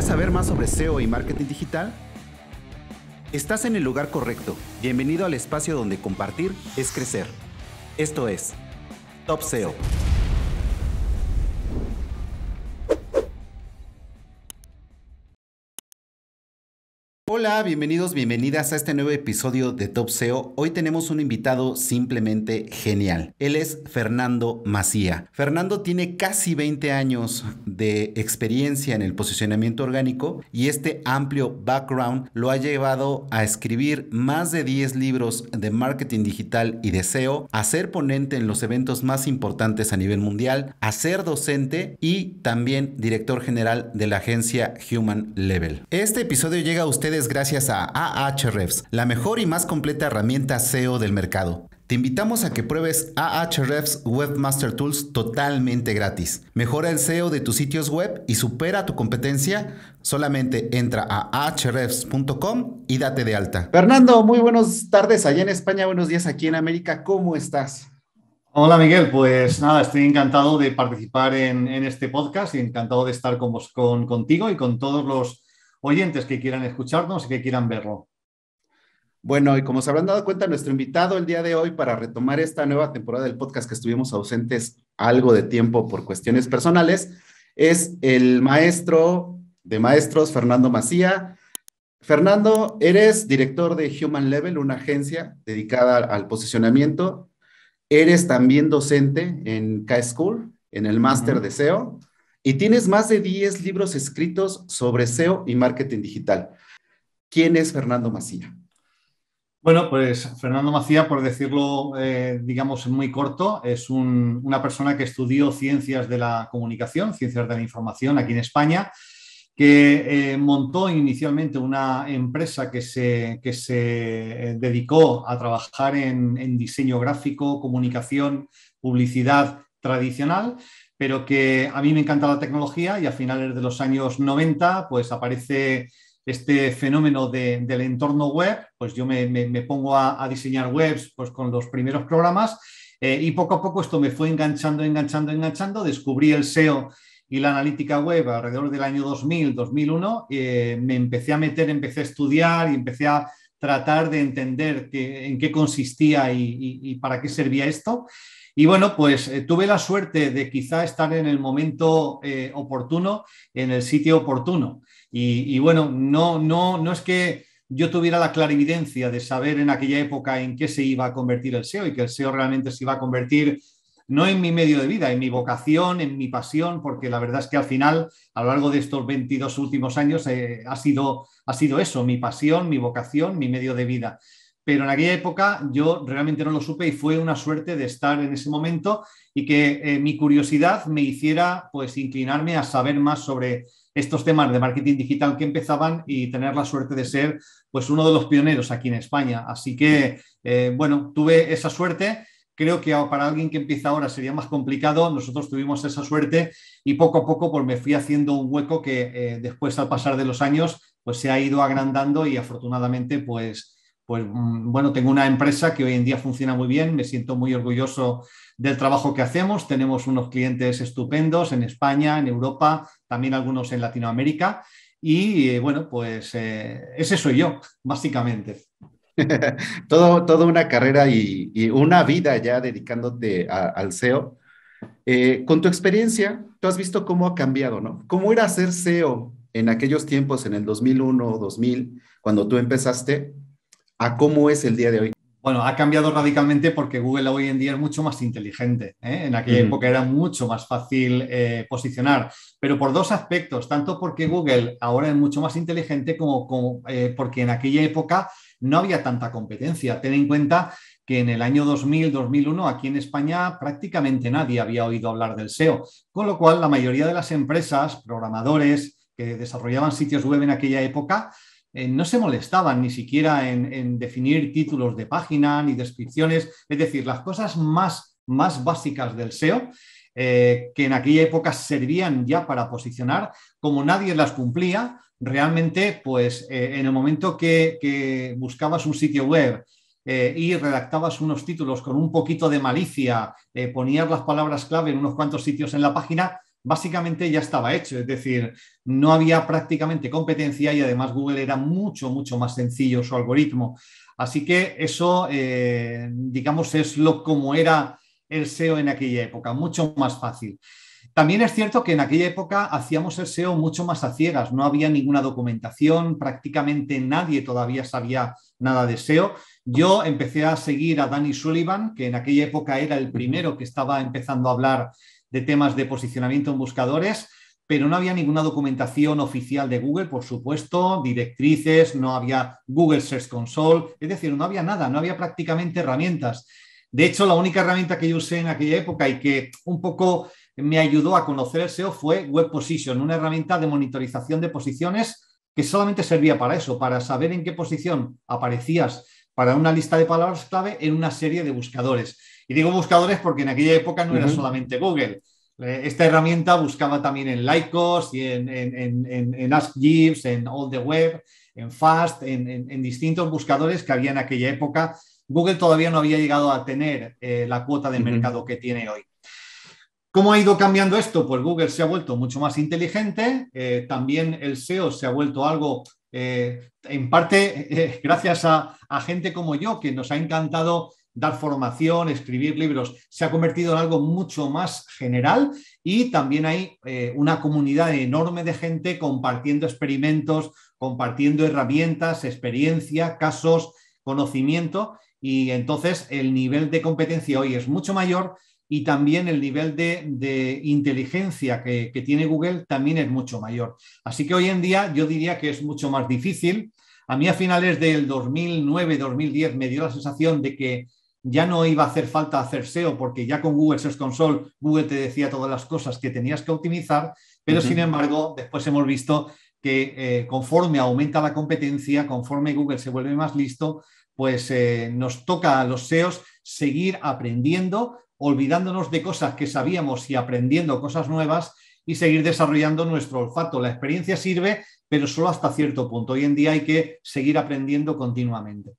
saber más sobre SEO y marketing digital? Estás en el lugar correcto. Bienvenido al espacio donde compartir es crecer. Esto es Top SEO. Hola, bienvenidos, bienvenidas a este nuevo episodio de Top SEO. Hoy tenemos un invitado simplemente genial. Él es Fernando Macía. Fernando tiene casi 20 años de experiencia en el posicionamiento orgánico y este amplio background lo ha llevado a escribir más de 10 libros de marketing digital y de SEO, a ser ponente en los eventos más importantes a nivel mundial, a ser docente y también director general de la agencia Human Level. Este episodio llega a ustedes gracias a Ahrefs, la mejor y más completa herramienta SEO del mercado. Te invitamos a que pruebes Ahrefs Webmaster Tools totalmente gratis. Mejora el SEO de tus sitios web y supera tu competencia. Solamente entra a ahrefs.com y date de alta. Fernando, muy buenas tardes allá en España, buenos días aquí en América. ¿Cómo estás? Hola Miguel, pues nada, estoy encantado de participar en este podcast y encantado de estar contigo y con todos los oyentes que quieran escucharnos y que quieran verlo. Bueno, y como se habrán dado cuenta, nuestro invitado el día de hoy para retomar esta nueva temporada del podcast que estuvimos ausentes algo de tiempo por cuestiones personales, es el maestro de maestros, Fernando Macía. Fernando, eres director de Human Level, una agencia dedicada al posicionamiento. Eres también docente en K-School, en el máster de SEO, y tienes más de 10 libros escritos sobre SEO y marketing digital. ¿Quién es Fernando Macía? Bueno, pues Fernando Macía, por decirlo, digamos, muy corto, es una persona que estudió ciencias de la comunicación, ciencias de la información aquí en España, que montó inicialmente una empresa que se dedicó a trabajar en diseño gráfico, comunicación, publicidad tradicional, pero que a mí me encanta la tecnología y a finales de los años 90 pues aparece este fenómeno del entorno web, pues yo me pongo a diseñar webs pues con los primeros programas y poco a poco esto me fue enganchando, descubrí el SEO y la analítica web alrededor del año 2000, 2001, me empecé a meter, empecé a estudiar y empecé a tratar de entender en qué consistía y para qué servía esto. Y bueno, pues tuve la suerte de quizá estar en el momento oportuno, en el sitio oportuno. Y bueno, no es que yo tuviera la clarividencia de saber en aquella época en qué se iba a convertir el SEO y que el SEO realmente se iba a convertir no en mi medio de vida, en mi vocación, en mi pasión, porque la verdad es que al final, a lo largo de estos 22 últimos años, ha sido eso, mi pasión, mi vocación, mi medio de vida. Pero en aquella época yo realmente no lo supe y fue una suerte de estar en ese momento y que mi curiosidad me hiciera pues inclinarme a saber más sobre estos temas de marketing digital que empezaban y tener la suerte de ser pues uno de los pioneros aquí en España. Así que, bueno, tuve esa suerte. Creo que para alguien que empieza ahora sería más complicado. Nosotros tuvimos esa suerte y poco a poco pues, me fui haciendo un hueco que después al pasar de los años pues, se ha ido agrandando y afortunadamente pues bueno, tengo una empresa que hoy en día funciona muy bien. Me siento muy orgulloso del trabajo que hacemos. Tenemos unos clientes estupendos en España, en Europa, también algunos en Latinoamérica. Y bueno, pues ese soy yo, básicamente. Toda una carrera y una vida ya dedicándote al SEO. Con tu experiencia, tú has visto cómo ha cambiado, ¿no? ¿Cómo era hacer SEO en aquellos tiempos, en el 2001 o 2000, cuando tú empezaste, a cómo es el día de hoy? Bueno, ha cambiado radicalmente porque Google hoy en día es mucho más inteligente. En aquella época era mucho más fácil posicionar, pero por dos aspectos, tanto porque Google ahora es mucho más inteligente como porque en aquella época no había tanta competencia. Ten en cuenta que en el año 2000, 2001, aquí en España prácticamente nadie había oído hablar del SEO, con lo cual la mayoría de las empresas, programadores que desarrollaban sitios web en aquella época, no se molestaban ni siquiera en definir títulos de página ni descripciones, es decir, las cosas más básicas del SEO, que en aquella época servían ya para posicionar, como nadie las cumplía, realmente pues en el momento que buscabas un sitio web y redactabas unos títulos con un poquito de malicia, ponías las palabras clave en unos cuantos sitios en la página, básicamente ya estaba hecho. Es decir, no había prácticamente competencia y además Google era mucho, mucho más sencillo su algoritmo. Así que eso, digamos, es como era el SEO en aquella época, mucho más fácil. También es cierto que en aquella época hacíamos el SEO mucho más a ciegas, no había ninguna documentación, prácticamente nadie todavía sabía nada de SEO. Yo empecé a seguir a Danny Sullivan, que en aquella época era el primero que estaba empezando a hablar de temas de posicionamiento en buscadores, pero no había ninguna documentación oficial de Google, por supuesto, directrices, no había Google Search Console, es decir, no había nada, no había prácticamente herramientas. De hecho, la única herramienta que yo usé en aquella época y que un poco me ayudó a conocer el SEO fue Web Position, una herramienta de monitorización de posiciones que solamente servía para eso, para saber en qué posición aparecías para una lista de palabras clave en una serie de buscadores. Y digo buscadores porque en aquella época no era solamente Google. Esta herramienta buscaba también en Lycos y en Ask Jeeves, en All the Web, en Fast, en distintos buscadores que había en aquella época. Google todavía no había llegado a tener la cuota de mercado que tiene hoy. ¿Cómo ha ido cambiando esto? Pues Google se ha vuelto mucho más inteligente, también el SEO se ha vuelto algo, en parte, gracias a gente como yo, que nos ha encantado dar formación, escribir libros, se ha convertido en algo mucho más general y también hay una comunidad enorme de gente compartiendo experimentos, compartiendo herramientas, experiencia, casos, conocimiento y entonces el nivel de competencia hoy es mucho mayor y también el nivel de inteligencia que tiene Google también es mucho mayor. Así que hoy en día yo diría que es mucho más difícil. A mí a finales del 2009-2010 me dio la sensación de que ya no iba a hacer falta hacer SEO porque ya con Google Search Console Google te decía todas las cosas que tenías que optimizar, pero sin embargo después hemos visto que conforme aumenta la competencia, conforme Google se vuelve más listo, pues nos toca a los SEOs seguir aprendiendo, olvidándonos de cosas que sabíamos y aprendiendo cosas nuevas y seguir desarrollando nuestro olfato. La experiencia sirve, pero solo hasta cierto punto. Hoy en día hay que seguir aprendiendo continuamente.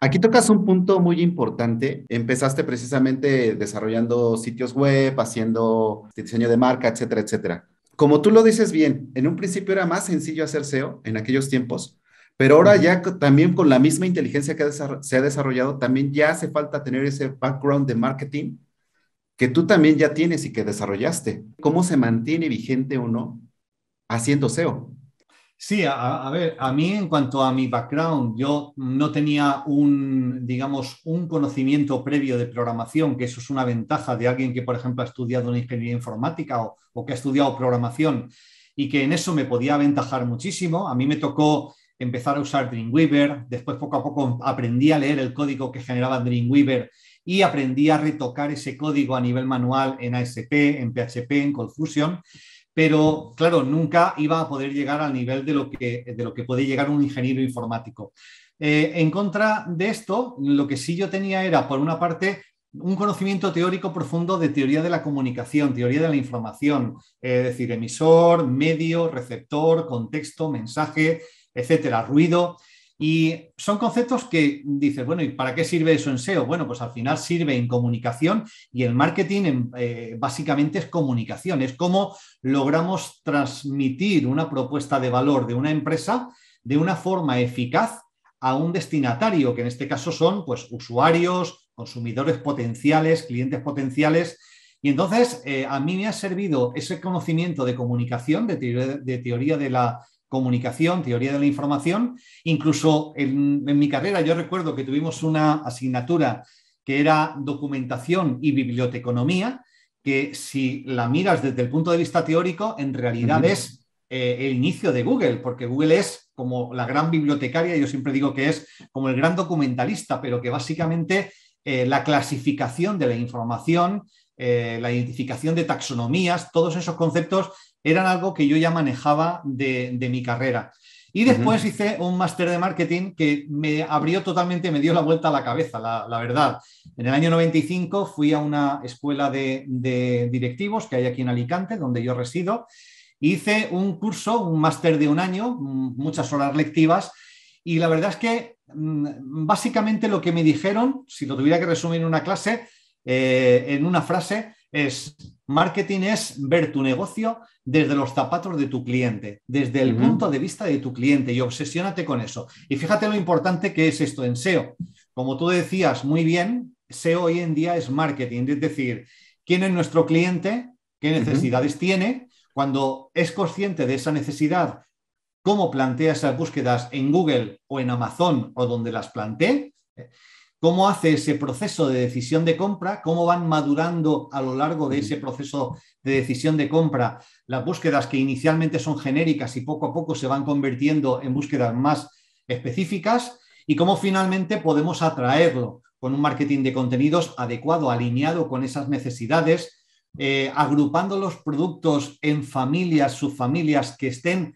Aquí tocas un punto muy importante. Empezaste precisamente desarrollando sitios web, haciendo diseño de marca, etcétera, etcétera. Como tú lo dices bien, en un principio era más sencillo hacer SEO en aquellos tiempos, pero ahora ya también con la misma inteligencia que se ha desarrollado, también ya hace falta tener ese background de marketing que tú también ya tienes y que desarrollaste. ¿Cómo se mantiene vigente uno haciendo SEO? Sí, a ver, a mí en cuanto a mi background, yo no tenía digamos, un conocimiento previo de programación, que eso es una ventaja de alguien que, por ejemplo, ha estudiado una ingeniería informática o que ha estudiado programación y que en eso me podía aventajar muchísimo. A mí me tocó empezar a usar Dreamweaver, después poco a poco aprendí a leer el código que generaba Dreamweaver y aprendí a retocar ese código a nivel manual en ASP, en PHP, en ColdFusion. Pero claro, nunca iba a poder llegar al nivel de lo que puede llegar un ingeniero informático. En contra de esto, lo que sí yo tenía era, por una parte, un conocimiento teórico profundo de teoría de la comunicación, teoría de la información, es decir, emisor, medio, receptor, contexto, mensaje, etcétera, ruido. Y son conceptos que dices, bueno, ¿y para qué sirve eso en SEO? Bueno, pues al final sirve en comunicación y el marketing básicamente es comunicación, es cómo logramos transmitir una propuesta de valor de una empresa de una forma eficaz a un destinatario, que en este caso son pues, usuarios, consumidores potenciales, clientes potenciales. Y entonces a mí me ha servido ese conocimiento de comunicación, de teoría de la comunicación, teoría de la información. Incluso en mi carrera yo recuerdo que tuvimos una asignatura que era documentación y biblioteconomía, que si la miras desde el punto de vista teórico, en realidad es el inicio de Google, porque Google es como la gran bibliotecaria, yo siempre digo que es como el gran documentalista, pero que básicamente la clasificación de la información, la identificación de taxonomías, todos esos conceptos eran algo que yo ya manejaba de mi carrera. Y después hice un máster de marketing que me abrió totalmente, me dio la vuelta a la cabeza, la verdad. En el año 95 fui a una escuela de directivos que hay aquí en Alicante, donde yo resido. Hice un curso, un máster de un año, muchas horas lectivas, y la verdad es que básicamente lo que me dijeron, si lo tuviera que resumir en una clase, en una frase, es Marketing es ver tu negocio desde los zapatos de tu cliente, desde el punto de vista de tu cliente, y obsesiónate con eso. Y fíjate lo importante que es esto en SEO. Como tú decías muy bien, SEO hoy en día es marketing, es decir, quién es nuestro cliente, qué necesidades tiene, cuando es consciente de esa necesidad, cómo plantea esas búsquedas en Google o en Amazon o donde las plantee, cómo hace ese proceso de decisión de compra, cómo van madurando a lo largo de ese proceso de decisión de compra las búsquedas que inicialmente son genéricas y poco a poco se van convirtiendo en búsquedas más específicas, y cómo finalmente podemos atraerlo con un marketing de contenidos adecuado, alineado con esas necesidades, agrupando los productos en familias, subfamilias que estén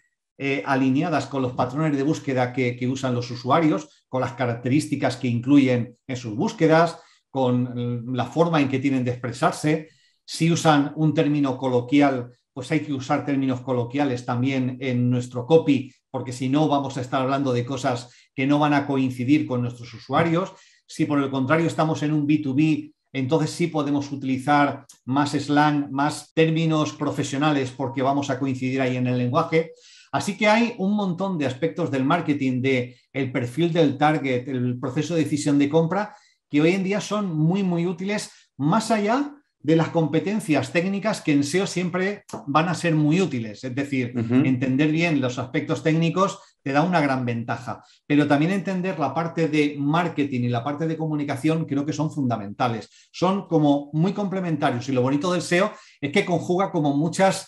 alineadas con los patrones de búsqueda que usan los usuarios, con las características que incluyen en sus búsquedas, con la forma en que tienen de expresarse. Si usan un término coloquial, pues hay que usar términos coloquiales también en nuestro copy, porque si no vamos a estar hablando de cosas que no van a coincidir con nuestros usuarios. Si por el contrario estamos en un B2B, entonces sí podemos utilizar más slang, más términos profesionales, porque vamos a coincidir ahí en el lenguaje. Así que hay un montón de aspectos del marketing, del perfil del target, el proceso de decisión de compra, que hoy en día son muy, muy útiles, más allá de las competencias técnicas que en SEO siempre van a ser muy útiles. Es decir, entender bien los aspectos técnicos te da una gran ventaja, pero también entender la parte de marketing y la parte de comunicación creo que son fundamentales. Son como muy complementarios, y lo bonito del SEO es que conjuga como muchos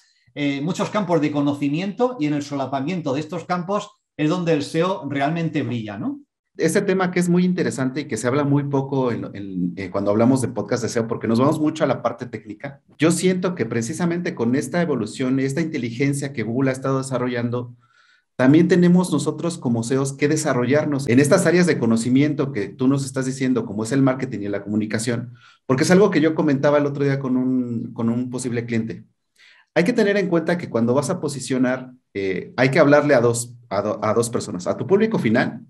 campos de conocimiento, y en el solapamiento de estos campos es donde el SEO realmente brilla, ¿no? Este tema que es muy interesante y que se habla muy poco cuando hablamos de podcast de SEO, porque nos vamos mucho a la parte técnica. Yo siento que precisamente con esta evolución, esta inteligencia que Google ha estado desarrollando, también tenemos nosotros como SEOs que desarrollarnos en estas áreas de conocimiento que tú nos estás diciendo, como es el marketing y la comunicación, porque es algo que yo comentaba el otro día con un posible cliente. Hay que tener en cuenta que cuando vas a posicionar, hay que hablarle a dos personas, a tu público final,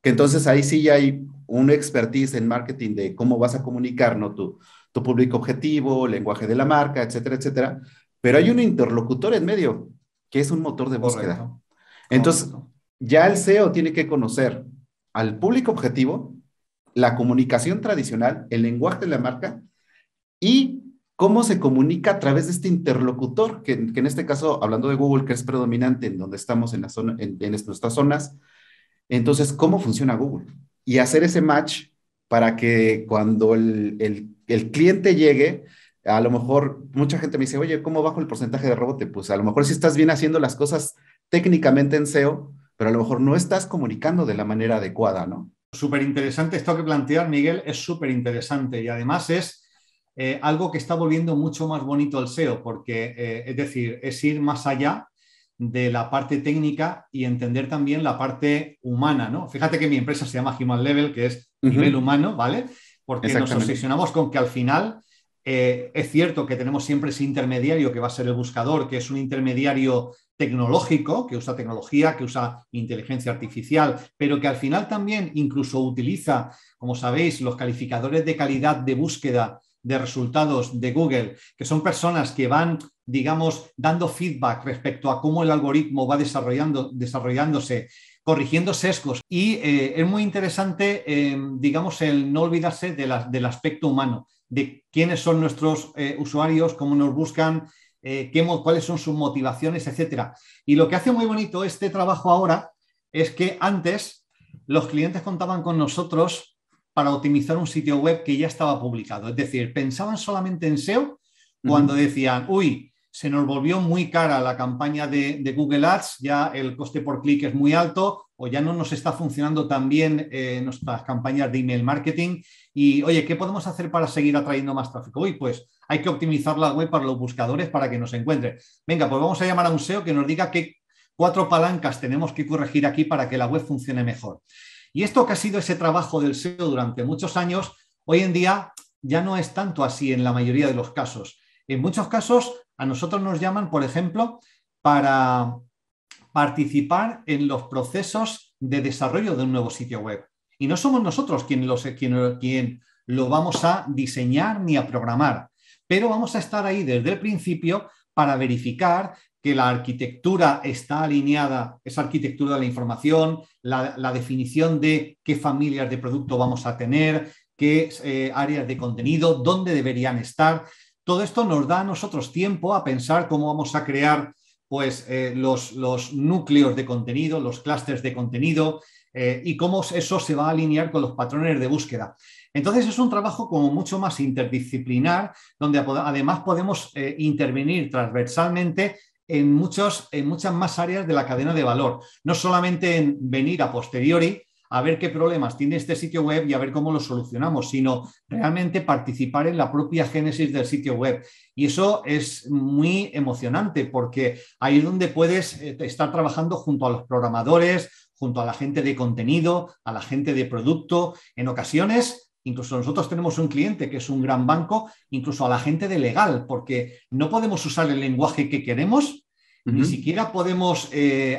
que entonces ahí sí ya hay un expertise en marketing de cómo vas a comunicar, ¿no? Tu público objetivo, lenguaje de la marca, etcétera, etcétera. Pero hay un interlocutor en medio, que es un motor de búsqueda. Correcto. Entonces, ya el SEO tiene que conocer al público objetivo, la comunicación tradicional, el lenguaje de la marca y cómo se comunica a través de este interlocutor, que en este caso, hablando de Google, que es predominante en donde estamos en nuestras zonas, entonces, ¿cómo funciona Google? Y hacer ese match para que cuando el cliente llegue, a lo mejor mucha gente me dice, oye, ¿cómo bajo el porcentaje de rebote? Pues a lo mejor sí estás bien haciendo las cosas técnicamente en SEO, pero a lo mejor no estás comunicando de la manera adecuada, ¿no? Súper interesante esto que planteas, Miguel, es súper interesante, y además es algo que está volviendo mucho más bonito el SEO, porque es decir, es ir más allá de la parte técnica y entender también la parte humana, ¿no? Fíjate que mi empresa se llama Human Level, que es nivel humano, ¿vale? Porque nos obsesionamos con que al final es cierto que tenemos siempre ese intermediario que va a ser el buscador, que es un intermediario tecnológico, que usa tecnología, que usa inteligencia artificial, pero que al final también incluso utiliza, como sabéis, los calificadores de calidad de búsqueda de resultados de Google, que son personas que van, digamos, dando feedback respecto a cómo el algoritmo va desarrollándose, corrigiendo sesgos. Y es muy interesante, digamos, el no olvidarse del aspecto humano, de quiénes son nuestros usuarios, cómo nos buscan, cuáles son sus motivaciones, etcétera. Y lo que hace muy bonito este trabajo ahora es que antes los clientes contaban con nosotros para optimizar un sitio web que ya estaba publicado. Es decir, pensaban solamente en SEO cuando decían, uy, se nos volvió muy cara la campaña de Google Ads, ya el coste por clic es muy alto, o ya no nos está funcionando tan bien nuestras campañas de email marketing. Y, oye, ¿qué podemos hacer para seguir atrayendo más tráfico? Uy, pues hay que optimizar la web para los buscadores para que nos encuentren. Venga, pues vamos a llamar a un SEO que nos diga qué 4 palancas tenemos que corregir aquí para que la web funcione mejor. Y esto que ha sido ese trabajo del SEO durante muchos años, hoy en día ya no es tanto así en la mayoría de los casos. En muchos casos a nosotros nos llaman, por ejemplo, para participar en los procesos de desarrollo de un nuevo sitio web. Y no somos nosotros quien lo vamos a diseñar ni a programar. pero vamos a estar ahí desde el principio para verificar que la arquitectura está alineada, esa arquitectura de la información, la definición de qué familias de producto vamos a tener, qué áreas de contenido, dónde deberían estar. Todo esto nos da a nosotros tiempo a pensar cómo vamos a crear pues, los núcleos de contenido, los clústeres de contenido y cómo eso se va a alinear con los patrones de búsqueda. Entonces es un trabajo como mucho más interdisciplinar, donde además podemos intervenir transversalmente en muchas más áreas de la cadena de valor. No solamente en venir a posteriori a ver qué problemas tiene este sitio web y a ver cómo lo solucionamos, sino realmente participar en la propia génesis del sitio web. Y eso es muy emocionante porque ahí es donde puedes estar trabajando junto a los programadores, junto a la gente de contenido, a la gente de producto. En ocasiones, incluso nosotros tenemos un cliente que es un gran banco, incluso a la gente de legal, porque no podemos usar el lenguaje que queremos, ni siquiera podemos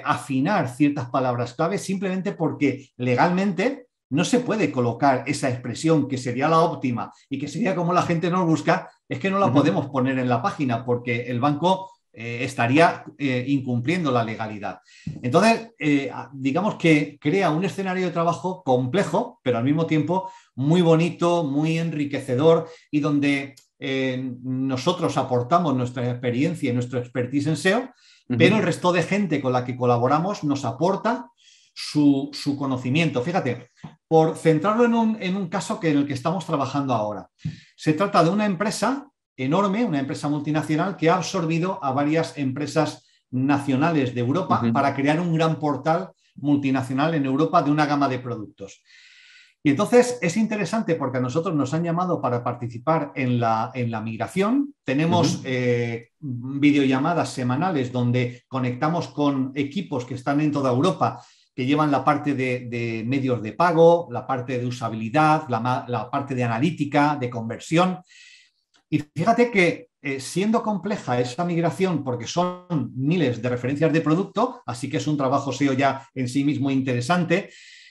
afinar ciertas palabras clave simplemente porque legalmente no se puede colocar esa expresión que sería la óptima y que sería como la gente nos busca, es que no la podemos poner en la página porque el banco estaría incumpliendo la legalidad. Entonces, digamos que crea un escenario de trabajo complejo, pero al mismo tiempo muy bonito, muy enriquecedor y donde nosotros aportamos nuestra experiencia y nuestro expertise en SEO, pero el resto de gente con la que colaboramos nos aporta su conocimiento. Fíjate, por centrarlo en un caso en el que estamos trabajando ahora. Se trata de una empresa enorme, una empresa multinacional que ha absorbido a varias empresas nacionales de Europa para crear un gran portal multinacional en Europa de una gama de productos. Y entonces es interesante porque a nosotros nos han llamado para participar en la migración. Tenemos videollamadas semanales donde conectamos con equipos que están en toda Europa, que llevan la parte de medios de pago, la parte de usabilidad, la parte de analítica, de conversión. Y fíjate que siendo compleja esa migración, porque son miles de referencias de producto, así que es un trabajo SEO ya en sí mismo interesante,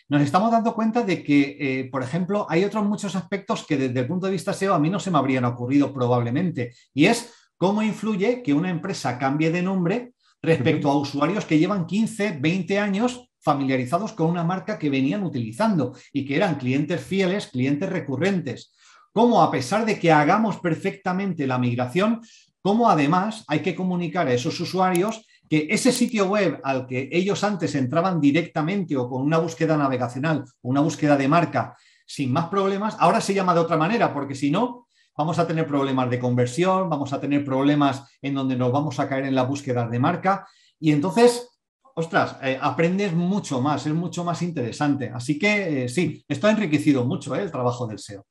nos estamos dando cuenta de que, por ejemplo, hay otros muchos aspectos que desde el punto de vista SEO a mí no se me habrían ocurrido probablemente, y es cómo influye que una empresa cambie de nombre respecto a usuarios que llevan 15, 20 años familiarizados con una marca que venían utilizando y que eran clientes fieles, clientes recurrentes. Cómo, a pesar de que hagamos perfectamente la migración, cómo además hay que comunicar a esos usuarios que ese sitio web al que ellos antes entraban directamente o con una búsqueda navegacional o una búsqueda de marca sin más problemas, ahora se llama de otra manera, porque si no, vamos a tener problemas de conversión, vamos a tener problemas en donde nos vamos a caer en la búsqueda de marca y entonces, ostras, aprendes mucho más, es mucho más interesante. Así que sí, esto ha enriquecido mucho el trabajo del SEO.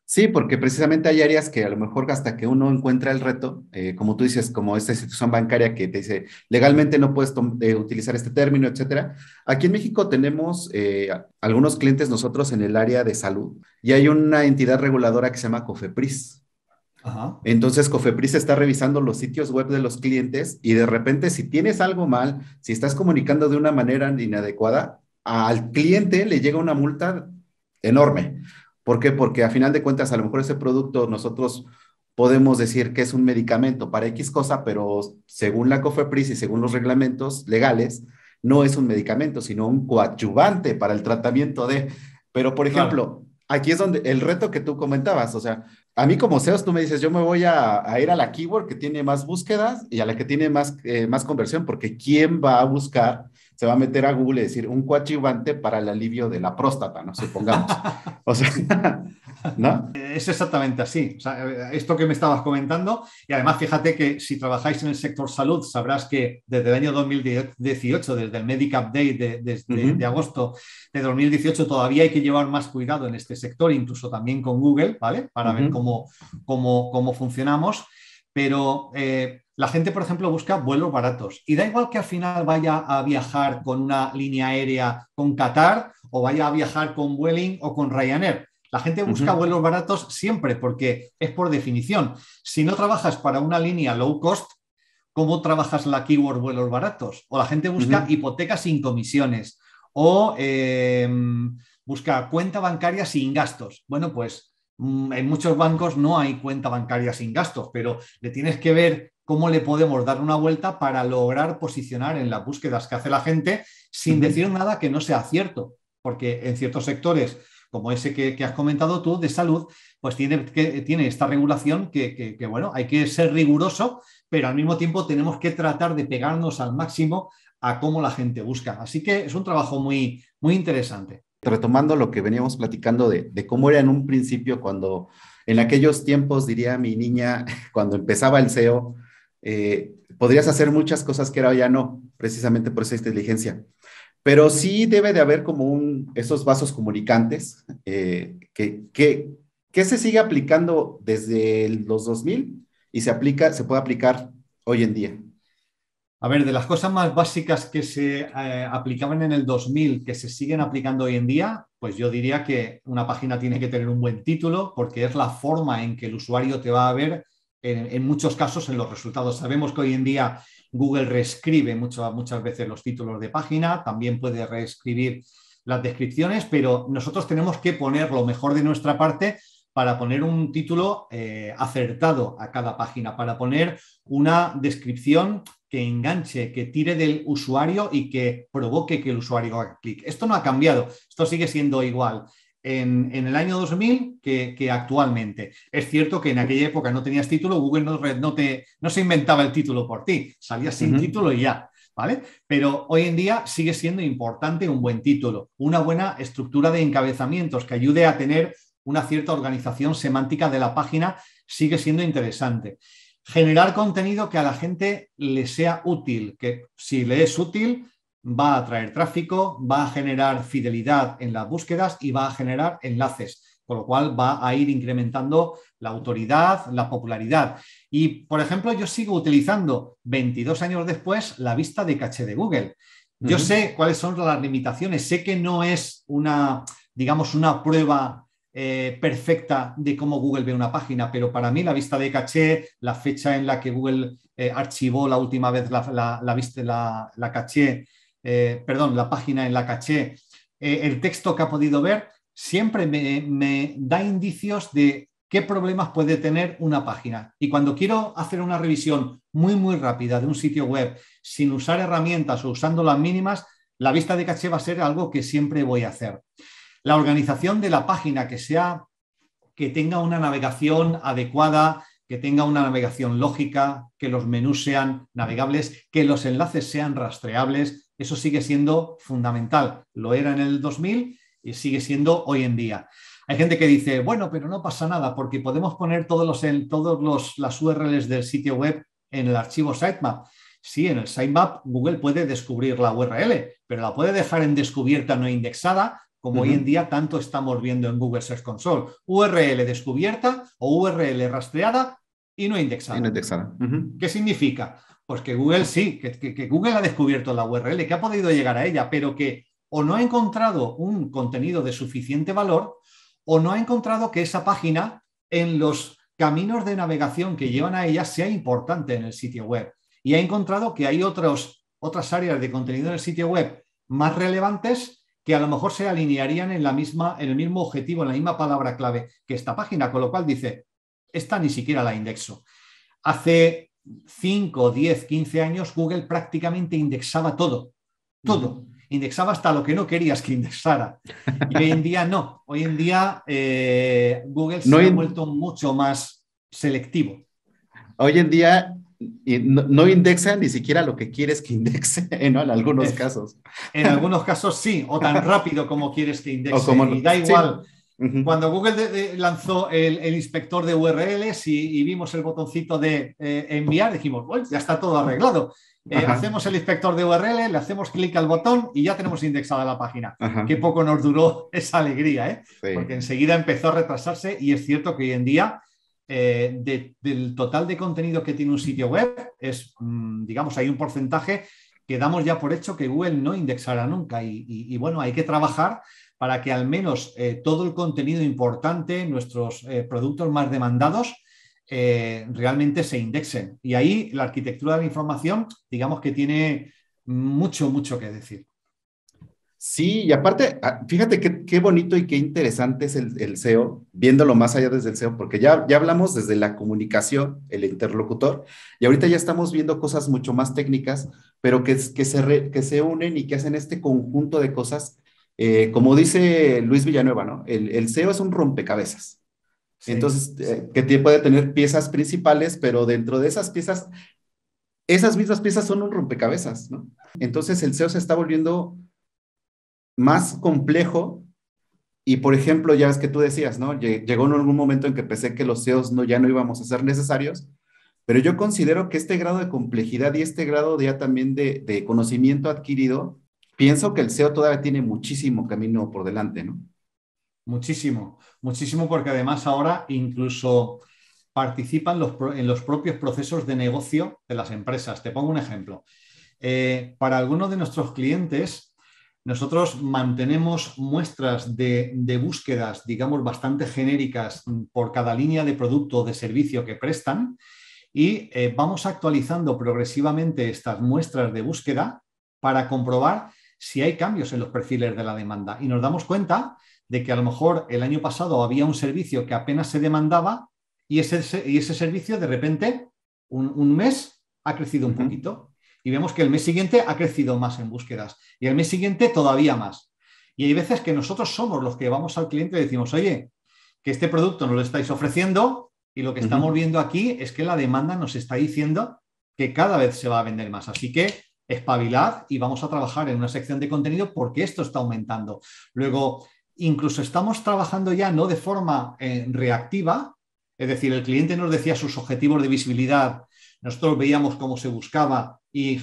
Sí, porque precisamente hay áreas que a lo mejor hasta que uno encuentra el reto, como tú dices, como esta institución bancaria que te dice, legalmente no puedes utilizar este término, etcétera. Aquí en México tenemos algunos clientes nosotros en el área de salud y hay una entidad reguladora que se llama COFEPRIS. Ajá. Entonces, COFEPRIS está revisando los sitios web de los clientes y de repente, si tienes algo mal, si estás comunicando de una manera inadecuada, al cliente le llega una multa enorme. ¿Por qué? Porque a final de cuentas, a lo mejor ese producto nosotros podemos decir que es un medicamento para X cosa, pero según la COFEPRIS y según los reglamentos legales, no es un medicamento, sino un coadyuvante para el tratamiento de... Pero, por Claro. ejemplo, aquí es donde el reto que tú comentabas, o sea, a mí como SEOs tú me dices, yo me voy a ir a la keyword que tiene más búsquedas y a la que tiene más conversión, porque ¿quién va a buscar? Se va a meter a Google y decir un coadyuvante para el alivio de la próstata, ¿no? Supongamos. O sea, ¿no? Es exactamente así. O sea, esto que me estabas comentando, y además fíjate que si trabajáis en el sector salud, sabrás que desde el año 2018, desde el Medic Update de agosto de 2018, todavía hay que llevar más cuidado en este sector, incluso también con Google, ¿vale? Para ver cómo funcionamos. Pero la gente, por ejemplo, busca vuelos baratos. Y da igual que al final vaya a viajar con una línea aérea con Qatar o vaya a viajar con Vueling o con Ryanair. La gente busca vuelos baratos siempre porque es por definición. Si no trabajas para una línea low cost, ¿cómo trabajas la keyword vuelos baratos? O la gente busca hipotecas sin comisiones o busca cuenta bancaria sin gastos. Bueno, pues En muchos bancos no hay cuenta bancaria sin gastos, pero le tienes que ver cómo le podemos dar una vuelta para lograr posicionar en las búsquedas que hace la gente sin Ujú. decir nada que no sea cierto, porque en ciertos sectores, como ese que has comentado tú, de salud, pues tiene esta regulación que, bueno, hay que ser riguroso, pero al mismo tiempo tenemos que tratar de pegarnos al máximo a cómo la gente busca. Así que es un trabajo muy, muy interesante. Retomando lo que veníamos platicando de cómo era en un principio, cuando en aquellos tiempos, diría mi niña, cuando empezaba el SEO, podrías hacer muchas cosas que ahora ya no, precisamente por esa inteligencia. Pero sí debe de haber como esos vasos comunicantes que se sigue aplicando desde los 2000 y se puede aplicar hoy en día. A ver, de las cosas más básicas que se aplicaban en el 2000, que se siguen aplicando hoy en día, pues yo diría que una página tiene que tener un buen título porque es la forma en que el usuario te va a ver en muchos casos en los resultados. Sabemos que hoy en día Google reescribe muchas veces los títulos de página, también puede reescribir las descripciones, pero nosotros tenemos que poner lo mejor de nuestra parte para poner un título acertado a cada página, para poner una descripción que enganche, que tire del usuario y que provoque que el usuario haga clic. Esto no ha cambiado, esto sigue siendo igual en el año 2000 que actualmente. Es cierto que en aquella época no tenías título, Google no se inventaba el título por ti, salías sin Ujú. título y ya. ¿Vale? Pero hoy en día sigue siendo importante un buen título, una buena estructura de encabezamientos que ayude a tener una cierta organización semántica de la página, sigue siendo interesante. Generar contenido que a la gente le sea útil, que si le es útil va a atraer tráfico, va a generar fidelidad en las búsquedas y va a generar enlaces, con lo cual va a ir incrementando la autoridad, la popularidad. Y, por ejemplo, yo sigo utilizando 22 años después la vista de caché de Google. Yo Ujú. sé cuáles son las limitaciones, sé que no es digamos, una prueba perfecta de cómo Google ve una página, pero para mí la vista de caché, la fecha en la que Google archivó la última vez la caché, perdón, la página en la caché, el texto que ha podido ver, siempre me da indicios de qué problemas puede tener una página. Y cuando quiero hacer una revisión muy, muy rápida de un sitio web sin usar herramientas o usando las mínimas, la vista de caché va a ser algo que siempre voy a hacer. La organización de la página que tenga una navegación adecuada, que tenga una navegación lógica, que los menús sean navegables, que los enlaces sean rastreables, eso sigue siendo fundamental. Lo era en el 2000 y sigue siendo hoy en día. Hay gente que dice, bueno, pero no pasa nada porque podemos poner las URLs del sitio web en el archivo sitemap. Sí, en el sitemap Google puede descubrir la URL, pero la puede dejar en descubierta no indexada, como hoy en Ujú. día tanto estamos viendo en Google Search Console. URL descubierta o URL rastreada y no Y no indexada. indexada. Ujú. ¿Qué significa? Pues que Google sí, que Google ha descubierto la URL, que ha podido llegar a ella, pero que o no ha encontrado un contenido de suficiente valor o no ha encontrado que esa página en los caminos de navegación que llevan a ella sea importante en el sitio web. Y ha encontrado que hay otras áreas de contenido en el sitio web más relevantes que a lo mejor se alinearían en el mismo objetivo, en la misma palabra clave que esta página, con lo cual dice, esta ni siquiera la indexo. Hace 5, 10, 15 años Google prácticamente indexaba todo, Ujú. todo. Indexaba hasta lo que no querías que indexara. Y hoy en día no. Hoy en día Google No, se ha vuelto mucho más selectivo. hoy en día no indexa ni siquiera lo que quieres que indexe, ¿no? En algunos Es, casos. en algunos casos sí, o tan rápido como quieres que O indexe. como, Y da sí. igual. Ujú. Cuando Google lanzó el inspector de URLs y vimos el botoncito de enviar, dijimos, bueno, ya está todo arreglado. Ajá, Hacemos el inspector de URL, le hacemos clic al botón y ya tenemos indexada la página. ajá, Qué poco nos duró esa alegría, ¿eh? Porque sí. enseguida empezó a retrasarse y es cierto que hoy en día del total de contenido que tiene un sitio web, digamos, hay un porcentaje que damos ya por hecho que Google no indexará nunca. Y bueno, hay que trabajar para que al menos todo el contenido importante, nuestros productos más demandados, realmente se indexen. Y ahí la arquitectura de la información, digamos que tiene mucho, mucho que decir. Sí, y aparte, fíjate qué bonito y qué interesante es el SEO, viéndolo más allá desde el SEO, porque ya hablamos desde la comunicación, el interlocutor, y ahorita ya estamos viendo cosas mucho más técnicas, pero que se unen y que hacen este conjunto de cosas, como dice Luis Villanueva, ¿no? El SEO es un rompecabezas. Sí, Entonces, puede tener piezas principales, pero dentro de esas piezas, esas mismas piezas son un rompecabezas, ¿no? Entonces, el SEO se está volviendo más complejo y, por ejemplo, ya ves que tú decías, ¿no? Llegó en algún momento en que pensé que los SEOs ya no íbamos a ser necesarios, pero yo considero que este grado de complejidad y este grado ya también de conocimiento adquirido, pienso que el SEO todavía tiene muchísimo camino por delante, ¿no? muchísimo, muchísimo porque además ahora incluso participan en los propios procesos de negocio de las empresas. Te pongo un ejemplo. Para algunos de nuestros clientes, nosotros mantenemos muestras de búsquedas, digamos, bastante genéricas por cada línea de producto o de servicio que prestan y vamos actualizando progresivamente estas muestras de búsqueda para comprobar si hay cambios en los perfiles de la demanda. Y nos damos cuenta de que a lo mejor el año pasado había un servicio que apenas se demandaba y ese servicio de repente, un mes, ha crecido un Ujú. poquito. Y vemos que el mes siguiente ha crecido más en búsquedas y el mes siguiente todavía más. Y hay veces que nosotros somos los que vamos al cliente y decimos, oye, que este producto nos lo estáis ofreciendo y lo que estamos Ujú. viendo aquí es que la demanda nos está diciendo que cada vez se va a vender más. Así que espabilad y vamos a trabajar en una sección de contenido porque esto está aumentando. Luego, incluso estamos trabajando ya no de forma reactiva, es decir, el cliente nos decía sus objetivos de visibilidad, nosotros veíamos cómo se buscaba y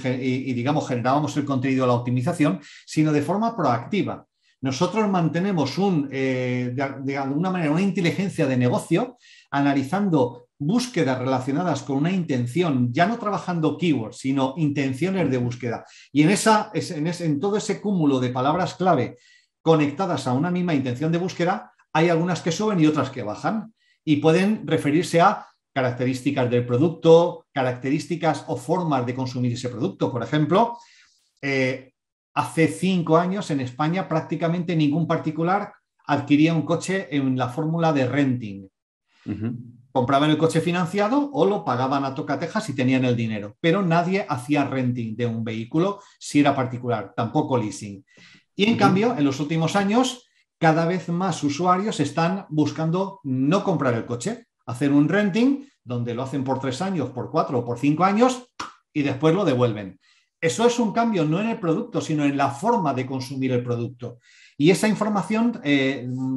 digamos, generábamos el contenido de la optimización, sino de forma proactiva. Nosotros mantenemos de alguna manera una inteligencia de negocio analizando búsquedas relacionadas con una intención, ya no trabajando keywords, sino intenciones de búsqueda. Y en todo ese cúmulo de palabras clave conectadas a una misma intención de búsqueda, hay algunas que suben y otras que bajan. Y pueden referirse a características del producto, características o formas de consumir ese producto. Por ejemplo, hace 5 años en España prácticamente ningún particular adquiría un coche en la fórmula de renting. Ujú. Compraban el coche financiado o lo pagaban a tocatejas si tenían el dinero, pero nadie hacía renting de un vehículo si era particular, tampoco leasing. Y en Ujú. cambio, en los últimos años, cada vez más usuarios están buscando no comprar el coche, hacer un renting donde lo hacen por 3 años, por 4 o por 5 años y después lo devuelven. Eso es un cambio no en el producto, sino en la forma de consumir el producto. Y esa información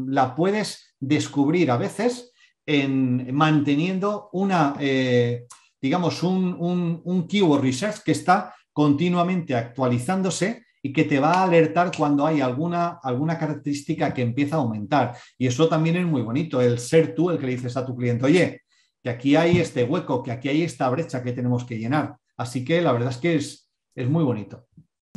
la puedes descubrir a veces manteniendo digamos, un keyword research que está continuamente actualizándose y que te va a alertar cuando hay alguna característica que empieza a aumentar. Y eso también es muy bonito, el ser tú el que le dices a tu cliente, oye, que aquí hay este hueco, que aquí hay esta brecha que tenemos que llenar. Así que la verdad es que es muy bonito.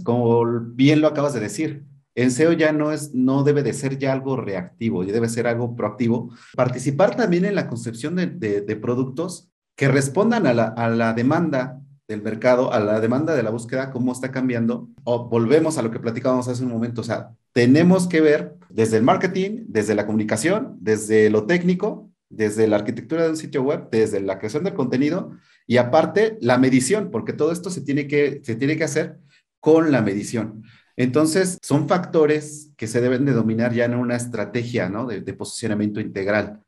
Como bien lo acabas de decir, el SEO ya no debe de ser ya algo reactivo, ya debe ser algo proactivo. Participar también en la concepción de productos que respondan a la demanda del mercado, a la demanda de la búsqueda, cómo está cambiando. O volvemos a lo que platicábamos hace un momento, o sea, tenemos que ver desde el marketing, desde la comunicación, desde lo técnico, desde la arquitectura de un sitio web, desde la creación del contenido y aparte la medición, porque todo esto se tiene que hacer con la medición. Entonces, son factores que se deben de dominar ya en una estrategia, ¿no? De posicionamiento integral.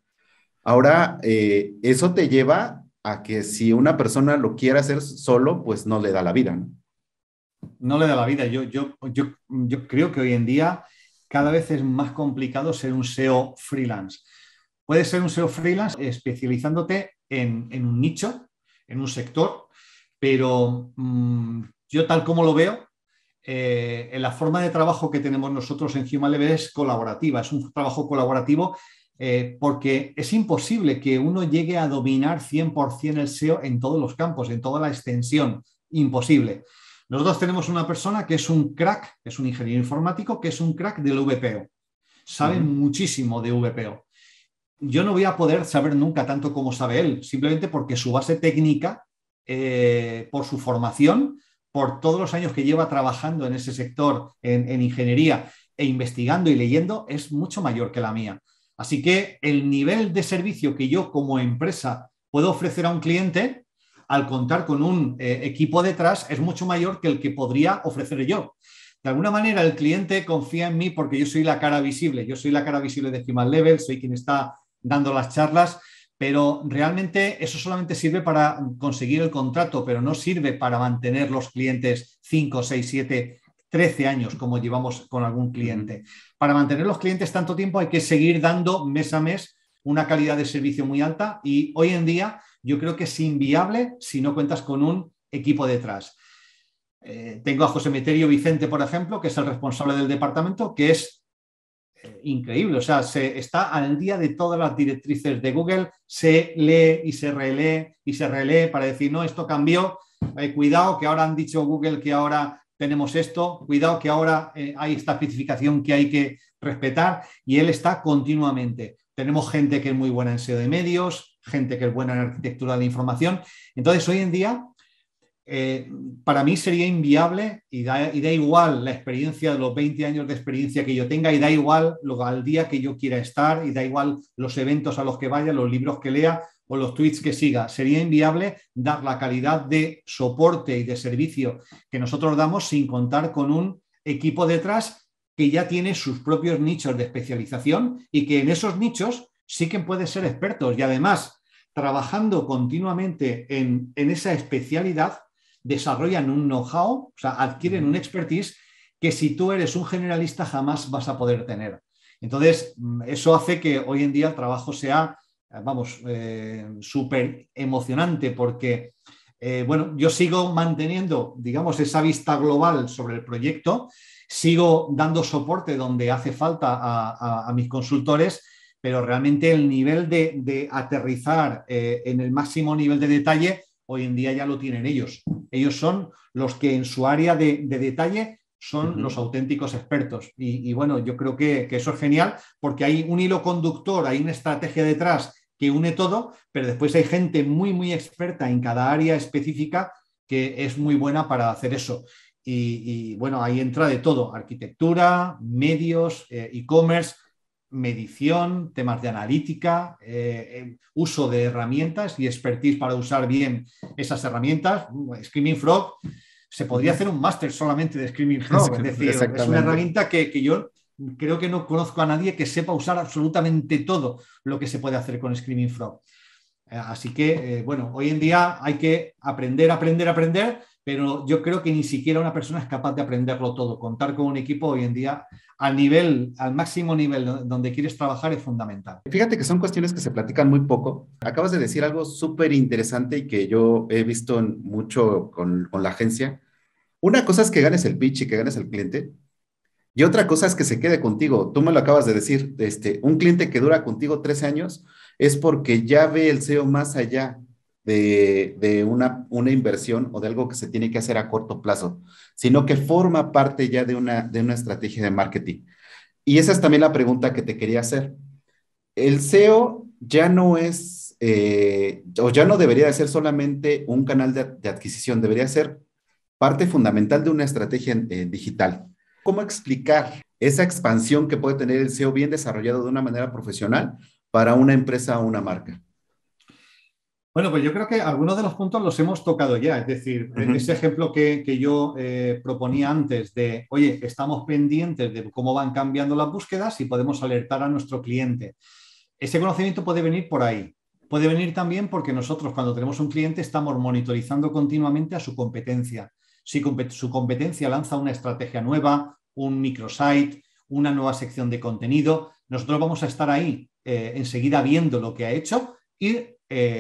Ahora, eso te lleva a que si una persona lo quiere hacer solo, pues no le da la vida, ¿no? No le da la vida. Yo creo que hoy en día cada vez es más complicado ser un SEO freelance. Puedes ser un SEO freelance especializándote en un nicho, en un sector, pero yo tal como lo veo, en la forma de trabajo que tenemos nosotros en HumanLevel es colaborativa, es un trabajo colaborativo porque es imposible que uno llegue a dominar 100% el SEO en todos los campos, en toda la extensión, imposible. Nosotros tenemos una persona que es un crack, es un ingeniero informático, que es un crack del VPO, Uh sabe -huh. muchísimo de VPO. Yo no voy a poder saber nunca tanto como sabe él, simplemente porque su base técnica, por su formación, por todos los años que lleva trabajando en ese sector, en ingeniería, e investigando y leyendo, es mucho mayor que la mía. Así que el nivel de servicio que yo como empresa puedo ofrecer a un cliente, al contar con un equipo detrás, es mucho mayor que el que podría ofrecer yo. De alguna manera el cliente confía en mí porque yo soy la cara visible, yo soy la cara visible de Human Level, soy quien está dando las charlas, pero realmente eso solamente sirve para conseguir el contrato, pero no sirve para mantener los clientes 5, 6, 7, 13 años como llevamos con algún cliente. Para mantener los clientes tanto tiempo hay que seguir dando mes a mes una calidad de servicio muy alta y hoy en día yo creo que es inviable si no cuentas con un equipo detrás. Tengo a José Meterio Vicente, por ejemplo, que es el responsable del departamento, que es increíble. O sea, se está al día de todas las directrices de Google, se lee y se relee y se relee para decir, no, esto cambió, cuidado que ahora han dicho Google que ahora tenemos esto, cuidado que ahora hay esta especificación que hay que respetar y él está continuamente. Tenemos gente que es muy buena en SEO de medios, gente que es buena en arquitectura de la información. Entonces, hoy en día para mí sería inviable y da igual la experiencia de los 20 años de experiencia que yo tenga y da igual al día que yo quiera estar y da igual los eventos a los que vaya, los libros que lea o los tweets que siga. Sería inviable dar la calidad de soporte y de servicio que nosotros damos sin contar con un equipo detrás que ya tiene sus propios nichos de especialización y que en esos nichos sí que pueden ser expertos y además trabajando continuamente en esa especialidad desarrollan un know-how, o sea, adquieren un expertise que si tú eres un generalista jamás vas a poder tener. Entonces, eso hace que hoy en día el trabajo sea, vamos, súper emocionante porque, bueno, yo sigo manteniendo, digamos, esa vista global sobre el proyecto, sigo dando soporte donde hace falta a mis consultores, pero realmente el nivel de aterrizar en el máximo nivel de detalle hoy en día ya lo tienen ellos. Ellos son los que en su área de detalle son los auténticos expertos. Y bueno, yo creo que eso es genial porque hay un hilo conductor, hay una estrategia detrás que une todo, pero después hay gente muy, muy experta en cada área específica que es muy buena para hacer eso. Y bueno, ahí entra de todo, arquitectura, medios, e-commerce, medición, temas de analítica, uso de herramientas y expertise para usar bien esas herramientas. Screaming Frog, se podría hacer un máster solamente de Screaming Frog, es decir, es una herramienta que yo creo que no conozco a nadie que sepa usar absolutamente todo lo que se puede hacer con Screaming Frog. Así que, bueno, hoy en día hay que aprender, pero yo creo que ni siquiera una persona es capaz de aprenderlo todo. Contar con un equipo hoy en día al máximo nivel donde quieres trabajar es fundamental. Fíjate que son cuestiones que se platican muy poco. Acabas de decir algo súper interesante y que yo he visto mucho con la agencia. Una cosa es que ganes el pitch y que ganes el cliente, y otra cosa es que se quede contigo. Tú me lo acabas de decir, un cliente que dura contigo 13 años es porque ya ve el SEO más allá de una inversión o de algo que se tiene que hacer a corto plazo, sino que forma parte ya de una estrategia de marketing. Y esa es también la pregunta que te quería hacer. El SEO ya no es, o ya no debería de ser solamente un canal de adquisición, debería ser parte fundamental de una estrategia digital. ¿Cómo explicar esa expansión que puede tener el SEO bien desarrollado de una manera profesional para una empresa o una marca? Bueno, pues yo creo que algunos de los puntos los hemos tocado ya. Es decir, ese ejemplo que yo proponía antes de, oye, estamos pendientes de cómo van cambiando las búsquedas y podemos alertar a nuestro cliente. Ese conocimiento puede venir por ahí. Puede venir también porque nosotros cuando tenemos un cliente estamos monitorizando continuamente a su competencia. Si su competencia lanza una estrategia nueva, un microsite, una nueva sección de contenido, nosotros vamos a estar ahí enseguida viendo lo que ha hecho y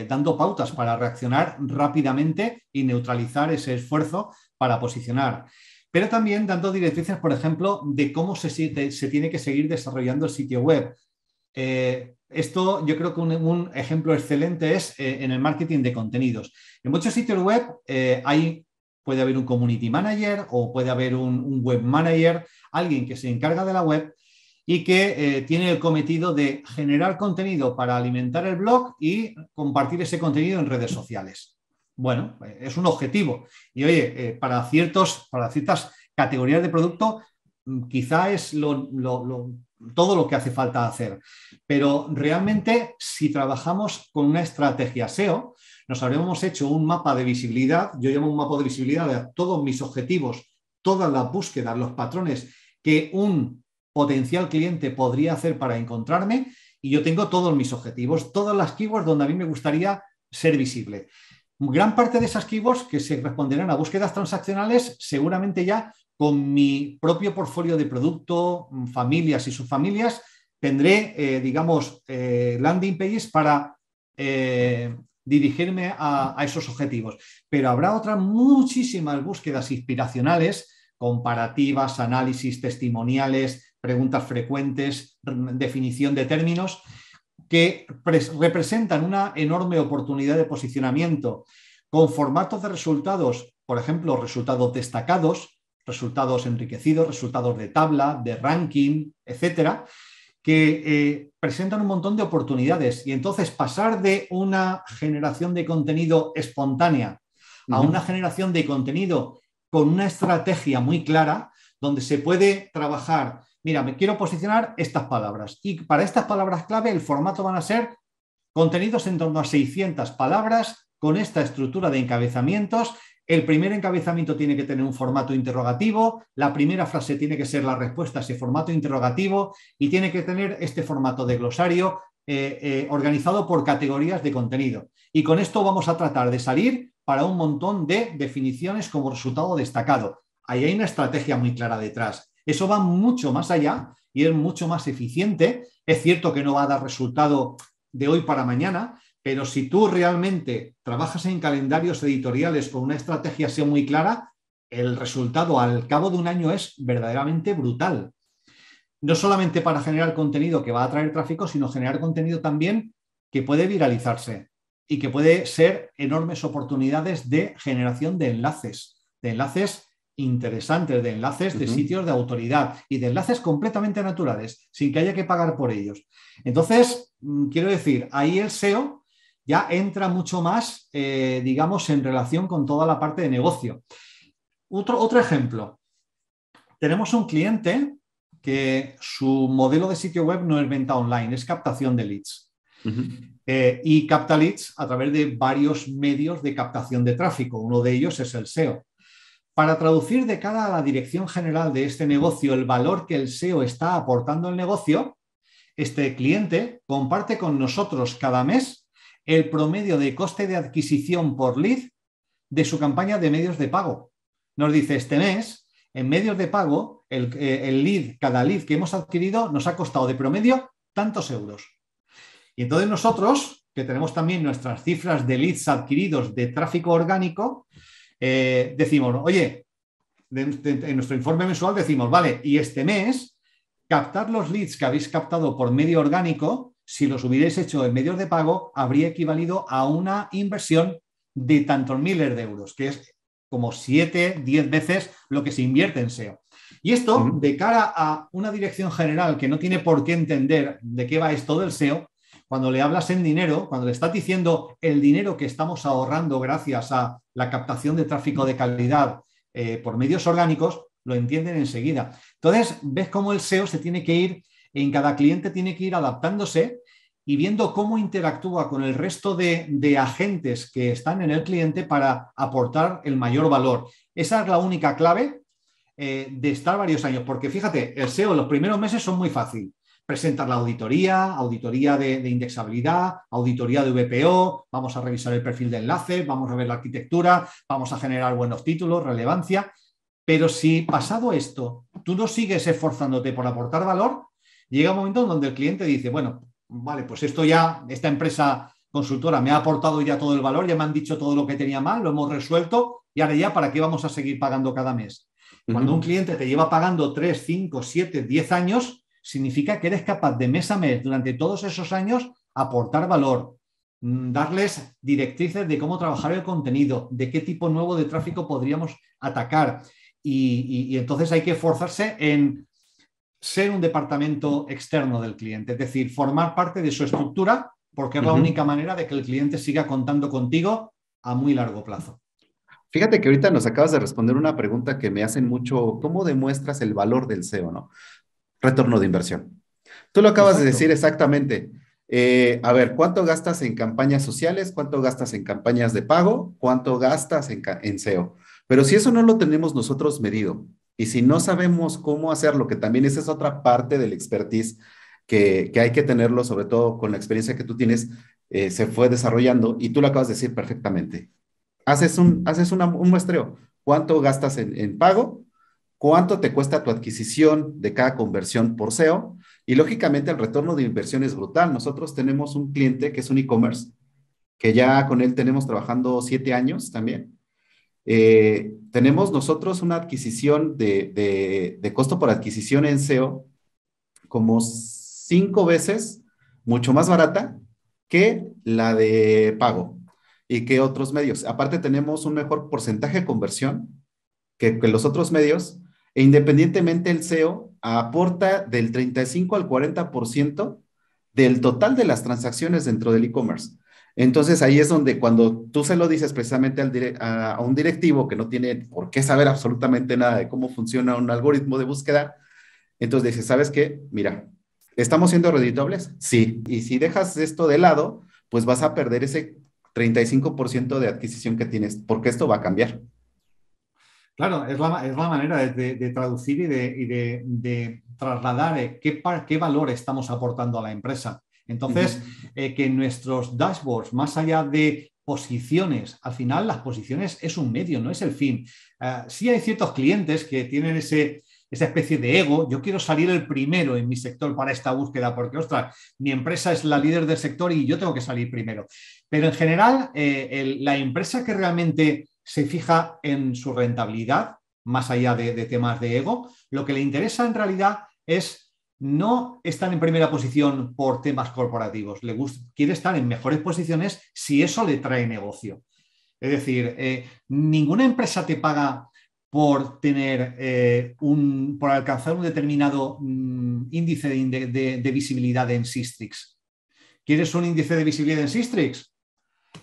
dando pautas para reaccionar rápidamente y neutralizar ese esfuerzo para posicionar. Pero también dando directrices, por ejemplo, de cómo se tiene que seguir desarrollando el sitio web. Esto yo creo que un ejemplo excelente es en el marketing de contenidos. En muchos sitios web puede haber un community manager o puede haber un web manager, alguien que se encarga de la web y que tiene el cometido de generar contenido para alimentar el blog y compartir ese contenido en redes sociales. Bueno, es un objetivo. Y oye, para ciertas categorías de producto, quizá es todo lo que hace falta hacer. Pero realmente, si trabajamos con una estrategia SEO, nos habremos hecho un mapa de visibilidad. Yo llamo un mapa de visibilidad de todos mis objetivos, todas las búsquedas, los patrones que un potencial cliente podría hacer para encontrarme, y yo tengo todos mis objetivos, todas las keywords donde a mí me gustaría ser visible. Gran parte de esas keywords que se responderán a búsquedas transaccionales, seguramente ya con mi propio portfolio de producto, familias y subfamilias, tendré, landing pages para dirigirme a esos objetivos. Pero habrá otras muchísimas búsquedas inspiracionales, comparativas, análisis, testimoniales, preguntas frecuentes, definición de términos, que representan una enorme oportunidad de posicionamiento con formatos de resultados, por ejemplo, resultados destacados, resultados enriquecidos, resultados de tabla, de ranking, etcétera, que presentan un montón de oportunidades. Y entonces pasar de una generación de contenido espontánea a una generación de contenido con una estrategia muy clara, donde se puede trabajar. Mira, me quiero posicionar estas palabras, y para estas palabras clave el formato van a ser contenidos en torno a 600 palabras con esta estructura de encabezamientos. El primer encabezamiento tiene que tener un formato interrogativo, la primera frase tiene que ser la respuesta a ese formato interrogativo y tiene que tener este formato de glosario organizado por categorías de contenido. Y con esto vamos a tratar de salir para un montón de definiciones como resultado destacado. Ahí hay una estrategia muy clara detrás. Eso va mucho más allá y es mucho más eficiente. Es cierto que no va a dar resultado de hoy para mañana, pero si tú realmente trabajas en calendarios editoriales con una estrategia SEO muy clara, el resultado al cabo de un año es verdaderamente brutal. No solamente para generar contenido que va a atraer tráfico, sino generar contenido también que puede viralizarse y que puede ser enormes oportunidades de generación de enlaces interesantes, de enlaces de sitios de autoridad y de enlaces completamente naturales, sin que haya que pagar por ellos. Entonces, quiero decir, ahí el SEO ya entra mucho más, en relación con toda la parte de negocio. Otro ejemplo. Tenemos un cliente que su modelo de sitio web no es venta online, es captación de leads. Y capta leads a través de varios medios de captación de tráfico. Uno de ellos es el SEO. Para traducir de cara a la dirección general de este negocio el valor que el SEO está aportando al negocio, este cliente comparte con nosotros cada mes el promedio de coste de adquisición por lead de su campaña de medios de pago. Nos dice, este mes, en medios de pago, cada lead que hemos adquirido nos ha costado de promedio tantos euros. Y entonces nosotros, que tenemos también nuestras cifras de leads adquiridos de tráfico orgánico, decimos, oye, en nuestro informe mensual decimos, vale, y este mes, captar los leads que habéis captado por medio orgánico, si los hubierais hecho en medios de pago, habría equivalido a una inversión de tantos miles de euros, que es como 7, 10 veces lo que se invierte en SEO. Y esto, de cara a una dirección general que no tiene por qué entender de qué va esto del SEO, cuando le hablas en dinero, cuando le estás diciendo el dinero que estamos ahorrando gracias a la captación de tráfico de calidad por medios orgánicos, lo entienden enseguida. Entonces, ves cómo el SEO se tiene que ir, en cada cliente tiene que ir adaptándose y viendo cómo interactúa con el resto de agentes que están en el cliente para aportar el mayor valor. Esa es la única clave de estar varios años, porque fíjate, el SEO en los primeros meses son muy fácil. Presentar la auditoría de indexabilidad, auditoría de VPO, vamos a revisar el perfil de enlaces, vamos a ver la arquitectura, vamos a generar buenos títulos, relevancia. Pero si pasado esto, tú no sigues esforzándote por aportar valor, llega un momento en donde el cliente dice, bueno, vale, pues esta empresa consultora me ha aportado ya todo el valor, ya me han dicho todo lo que tenía mal, lo hemos resuelto y ahora ya, ¿para qué vamos a seguir pagando cada mes? Cuando un cliente te lleva pagando 3, 5, 7, 10 años, significa que eres capaz de mes a mes, durante todos esos años, aportar valor, darles directrices de cómo trabajar el contenido, de qué tipo nuevo de tráfico podríamos atacar. Y entonces hay que esforzarse en ser un departamento externo del cliente, es decir, formar parte de su estructura, porque es la única manera de que el cliente siga contando contigo a muy largo plazo. Fíjate que ahorita nos acabas de responder una pregunta que me hacen mucho, ¿cómo demuestras el valor del SEO, no? Retorno de inversión. Tú lo acabas de decir Exacto. exactamente. A ver, ¿cuánto gastas en campañas sociales? ¿Cuánto gastas en campañas de pago? ¿Cuánto gastas en SEO? Pero si eso no lo tenemos nosotros medido y si no sabemos cómo hacerlo, que también esa es otra parte del expertise que hay que tenerlo, sobre todo con la experiencia que tú tienes, se fue desarrollando y tú lo acabas de decir perfectamente. Un muestreo. ¿Cuánto gastas en pago? ¿Cuánto te cuesta tu adquisición de cada conversión por SEO? Y lógicamente el retorno de inversión es brutal. Nosotros tenemos un cliente que es un e-commerce, que ya con él tenemos trabajando 7 años también. Tenemos nosotros una adquisición de costo por adquisición en SEO como 5 veces mucho más barata que la de pago y que otros medios. Aparte tenemos un mejor porcentaje de conversión que los otros medios, e independientemente el SEO aporta del 35 al 40% del total de las transacciones dentro del e-commerce. Entonces ahí es donde cuando tú se lo dices precisamente a un directivo que no tiene por qué saber absolutamente nada de cómo funciona un algoritmo de búsqueda, entonces dices, ¿sabes qué? Mira, ¿estamos siendo redituables? Sí. Y si dejas esto de lado, pues vas a perder ese 35% de adquisición que tienes, porque esto va a cambiar. Claro, es la manera de traducir de trasladar qué valor estamos aportando a la empresa. Entonces, Ujú. que nuestros dashboards, más allá de posiciones, al final las posiciones es un medio, no es el fin. Sí hay ciertos clientes que tienen esa especie de ego. Yo quiero salir el primero en mi sector para esta búsqueda porque, ostras, mi empresa es la líder del sector y yo tengo que salir primero. Pero en general, la empresa que realmente se fija en su rentabilidad, más allá de temas de ego, lo que le interesa en realidad es no estar en primera posición por temas corporativos, quiere estar en mejores posiciones si eso le trae negocio. Es decir, ninguna empresa te paga por tener por alcanzar un determinado índice de visibilidad en Sistrix. ¿Quieres un índice de visibilidad en Sistrix?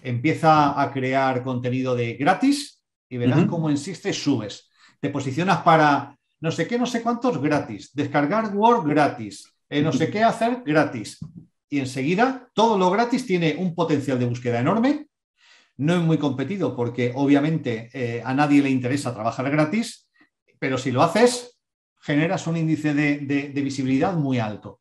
Empieza a crear contenido de gratis y verás Ujú. cómo en Sistrix subes. Te posicionas para no sé qué, no sé cuántos gratis, descargar Word gratis, no sé qué hacer gratis. Y enseguida todo lo gratis tiene un potencial de búsqueda enorme. No es muy competido porque obviamente a nadie le interesa trabajar gratis, pero si lo haces, generas un índice de visibilidad muy alto.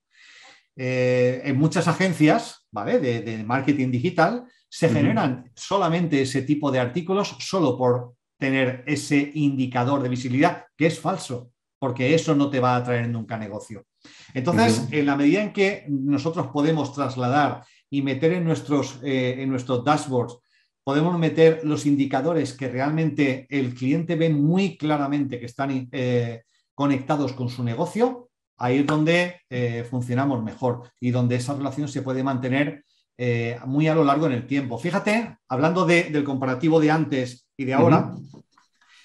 En muchas agencias, ¿vale? De marketing digital se Ujú. generan solamente ese tipo de artículos solo por tener ese indicador de visibilidad, que es falso, porque eso no te va a traer nunca negocio. Entonces, Ujú. en la medida en que nosotros podemos trasladar y meter en nuestros dashboards, podemos meter los indicadores que realmente el cliente ve muy claramente que están conectados con su negocio, ahí es donde funcionamos mejor y donde esa relación se puede mantener muy a lo largo en el tiempo. Fíjate, hablando del comparativo de antes y de Ujú. ahora,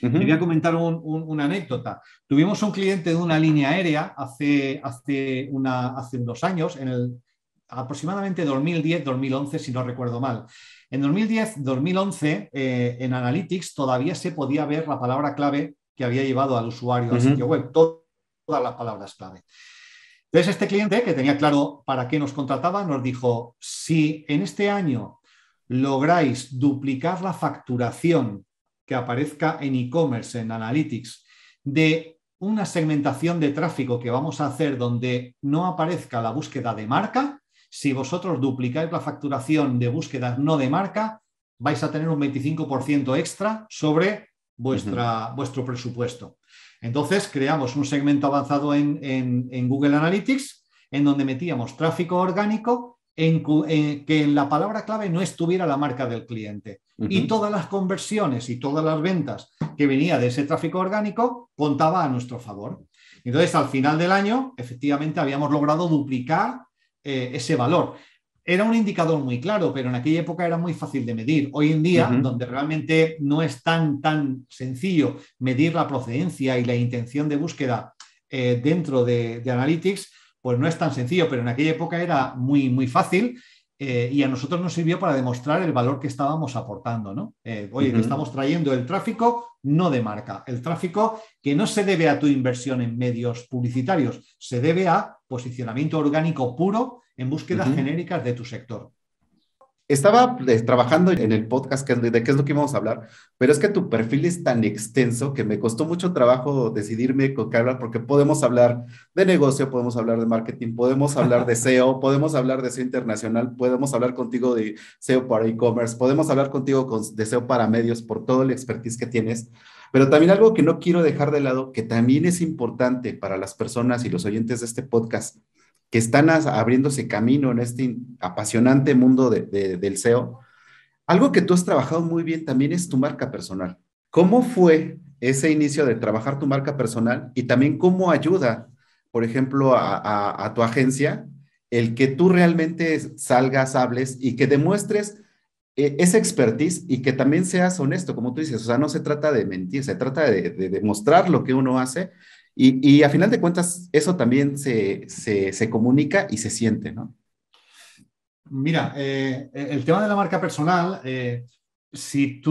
Ujú. te voy a comentar una anécdota. Tuvimos un cliente de una línea aérea hace unos años, aproximadamente 2010-2011, si no recuerdo mal. En 2010-2011, en Analytics todavía se podía ver la palabra clave que había llevado al usuario al sitio Ujú. web, todas las palabras clave. Entonces, este cliente, que tenía claro para qué nos contrataba, nos dijo, si en este año lográis duplicar la facturación que aparezca en e-commerce, en Analytics, de una segmentación de tráfico que vamos a hacer donde no aparezca la búsqueda de marca, si vosotros duplicáis la facturación de búsquedas no de marca, vais a tener un 25% extra sobre Ujú. vuestro presupuesto. Entonces creamos un segmento avanzado en Google Analytics en donde metíamos tráfico orgánico que en la palabra clave no estuviera la marca del cliente. Y Ujú. todas las conversiones y todas las ventas que venía de ese tráfico orgánico contaba a nuestro favor. Entonces, al final del año, efectivamente, habíamos logrado duplicar ese valor. Era un indicador muy claro, pero en aquella época era muy fácil de medir. Hoy en día, Ujú. donde realmente no es tan sencillo medir la procedencia y la intención de búsqueda dentro de Analytics, pues no es tan sencillo, pero en aquella época era muy fácil y a nosotros nos sirvió para demostrar el valor que estábamos aportando, ¿no? Oye, que estamos trayendo el tráfico no de marca, el tráfico que no se debe a tu inversión en medios publicitarios, se debe a posicionamiento orgánico puro en búsquedas genéricas de tu sector. Estaba trabajando en el podcast de qué es lo que íbamos a hablar, pero es que tu perfil es tan extenso que me costó mucho trabajo decidirme con qué hablar, porque podemos hablar de negocio, podemos hablar de marketing, podemos hablar de SEO, podemos hablar de SEO internacional, podemos hablar contigo de SEO para e-commerce, podemos hablar contigo de SEO para medios por todo el expertise que tienes, pero también algo que no quiero dejar de lado, que también es importante para las personas y los oyentes de este podcast, que están abriéndose camino en este apasionante mundo del SEO. Algo que tú has trabajado muy bien también es tu marca personal. ¿Cómo fue ese inicio de trabajar tu marca personal y también cómo ayuda, por ejemplo, a tu agencia el que tú realmente salgas, hables y que demuestres esa expertise y que también seas honesto, como tú dices? O sea, no se trata de mentir, se trata de demostrar lo que uno hace y a final de cuentas eso también se comunica y se siente, ¿no? Mira, el tema de la marca personal, si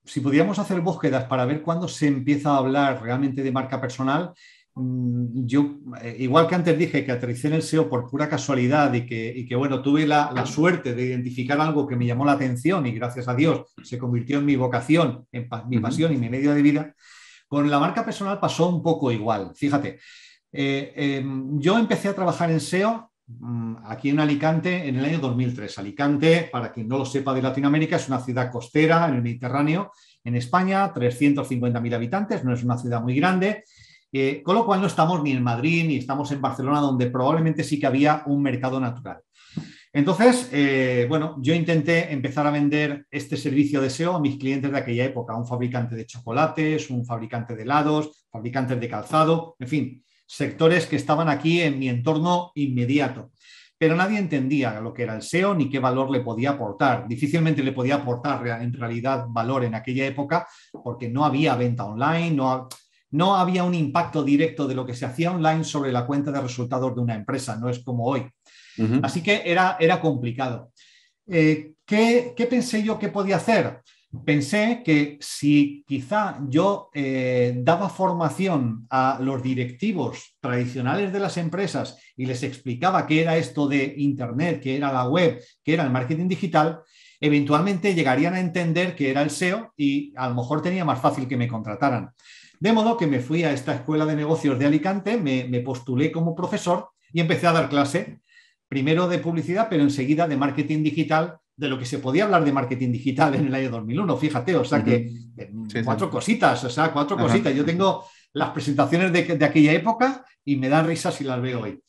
si pudiéramos hacer búsquedas para ver cuándo se empieza a hablar realmente de marca personal, yo, igual que antes dije que aterricé en el SEO por pura casualidad y que bueno, tuve la suerte de identificar algo que me llamó la atención y gracias a Dios se convirtió en mi vocación, en mi pasión y mi medio de vida, con la marca personal pasó un poco igual. Fíjate, yo empecé a trabajar en SEO aquí en Alicante en el año 2003. Alicante, para quien no lo sepa de Latinoamérica, es una ciudad costera en el Mediterráneo, en España, 350.000 habitantes, no es una ciudad muy grande, con lo cual no estamos ni en Madrid ni estamos en Barcelona, donde probablemente sí que había un mercado natural. Entonces, bueno, yo intenté empezar a vender este servicio de SEO a mis clientes de aquella época, un fabricante de chocolates, un fabricante de helados, fabricantes de calzado, en fin, sectores que estaban aquí en mi entorno inmediato. Pero nadie entendía lo que era el SEO ni qué valor le podía aportar. Difícilmente le podía aportar en realidad valor en aquella época porque no había venta online, no había un impacto directo de lo que se hacía online sobre la cuenta de resultados de una empresa, no es como hoy. Así que era complicado. ¿Qué pensé yo que podía hacer? Pensé que si quizá yo daba formación a los directivos tradicionales de las empresas y les explicaba qué era esto de Internet, qué era la web, qué era el marketing digital, eventualmente llegarían a entender qué era el SEO y a lo mejor tenía más fácil que me contrataran. De modo que me fui a esta escuela de negocios de Alicante, me postulé como profesor y empecé a dar clase, primero de publicidad, pero enseguida de marketing digital, de lo que se podía hablar de marketing digital en el año 2001, fíjate, o sea que cuatro cositas, o sea, cuatro cositas. Yo tengo las presentaciones de aquella época y me dan risas si las veo hoy.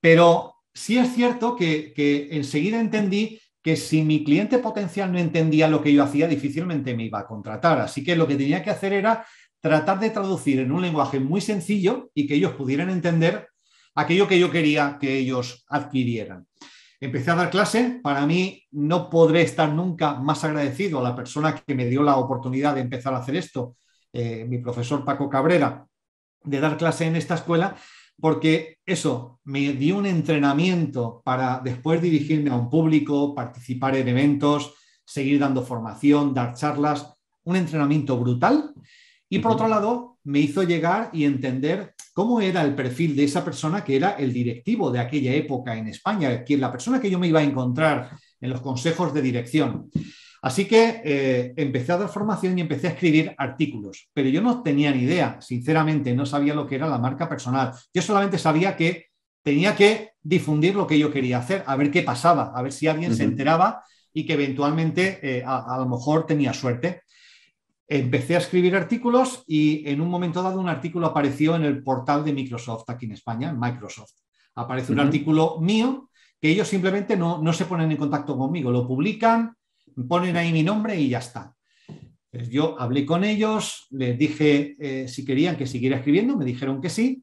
Pero sí es cierto que enseguida entendí que si mi cliente potencial no entendía lo que yo hacía, difícilmente me iba a contratar. Así que lo que tenía que hacer era tratar de traducir en un lenguaje muy sencillo y que ellos pudieran entender aquello que yo quería que ellos adquirieran. Empecé a dar clase. Para mí no podré estar nunca más agradecido a la persona que me dio la oportunidad de empezar a hacer esto, mi profesor Paco Cabrera, de dar clase en esta escuela, porque eso me dio un entrenamiento para después dirigirme a un público, participar en eventos, seguir dando formación, dar charlas, un entrenamiento brutal. Y por otro lado, me hizo llegar y entender cómo era el perfil de esa persona que era el directivo de aquella época en España, la persona que yo me iba a encontrar en los consejos de dirección. Así que empecé a dar formación y empecé a escribir artículos, pero yo no tenía ni idea, sinceramente, no sabía lo que era la marca personal. Yo solamente sabía que tenía que difundir lo que yo quería hacer, a ver qué pasaba, a ver si alguien se enteraba y que eventualmente a lo mejor tenía suerte. Empecé a escribir artículos y en un momento dado un artículo apareció en el portal de Microsoft aquí en España, en Microsoft. Aparece un artículo mío que ellos simplemente no se ponen en contacto conmigo, lo publican, ponen ahí mi nombre y ya está. Pues yo hablé con ellos, les dije si querían que siguiera escribiendo, me dijeron que sí.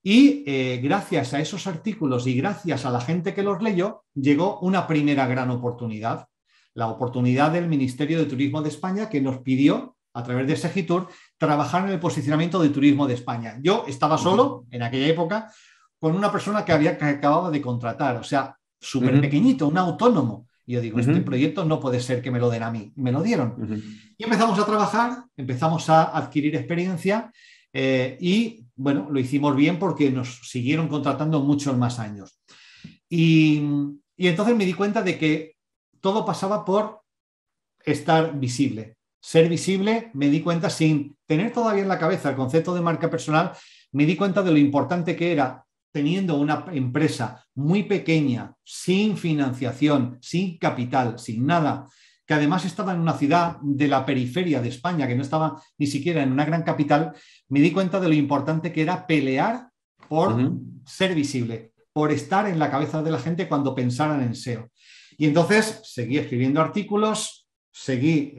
Y gracias a esos artículos y gracias a la gente que los leyó, llegó una primera gran oportunidad. La oportunidad del Ministerio de Turismo de España que nos pidió, a través de Segitur, trabajar en el posicionamiento de turismo de España. Yo estaba solo en aquella época con una persona que acababa de contratar. O sea, súper Ujú, pequeñito, un autónomo. Y yo digo, este ujú, proyecto no puede ser que me lo den a mí. Me lo dieron. ujú, Y empezamos a trabajar, empezamos a adquirir experiencia y, bueno, lo hicimos bien porque nos siguieron contratando muchos más años. Y, y entonces me di cuenta de que todo pasaba por estar visible. Ser visible, me di cuenta, sin tener todavía en la cabeza el concepto de marca personal, me di cuenta de lo importante que era, teniendo una empresa muy pequeña, sin financiación, sin capital, sin nada, que además estaba en una ciudad de la periferia de España, que no estaba ni siquiera en una gran capital, me di cuenta de lo importante que era pelear por ujú. ser visible, por estar en la cabeza de la gente cuando pensaran en SEO. Y entonces seguí escribiendo artículos, seguí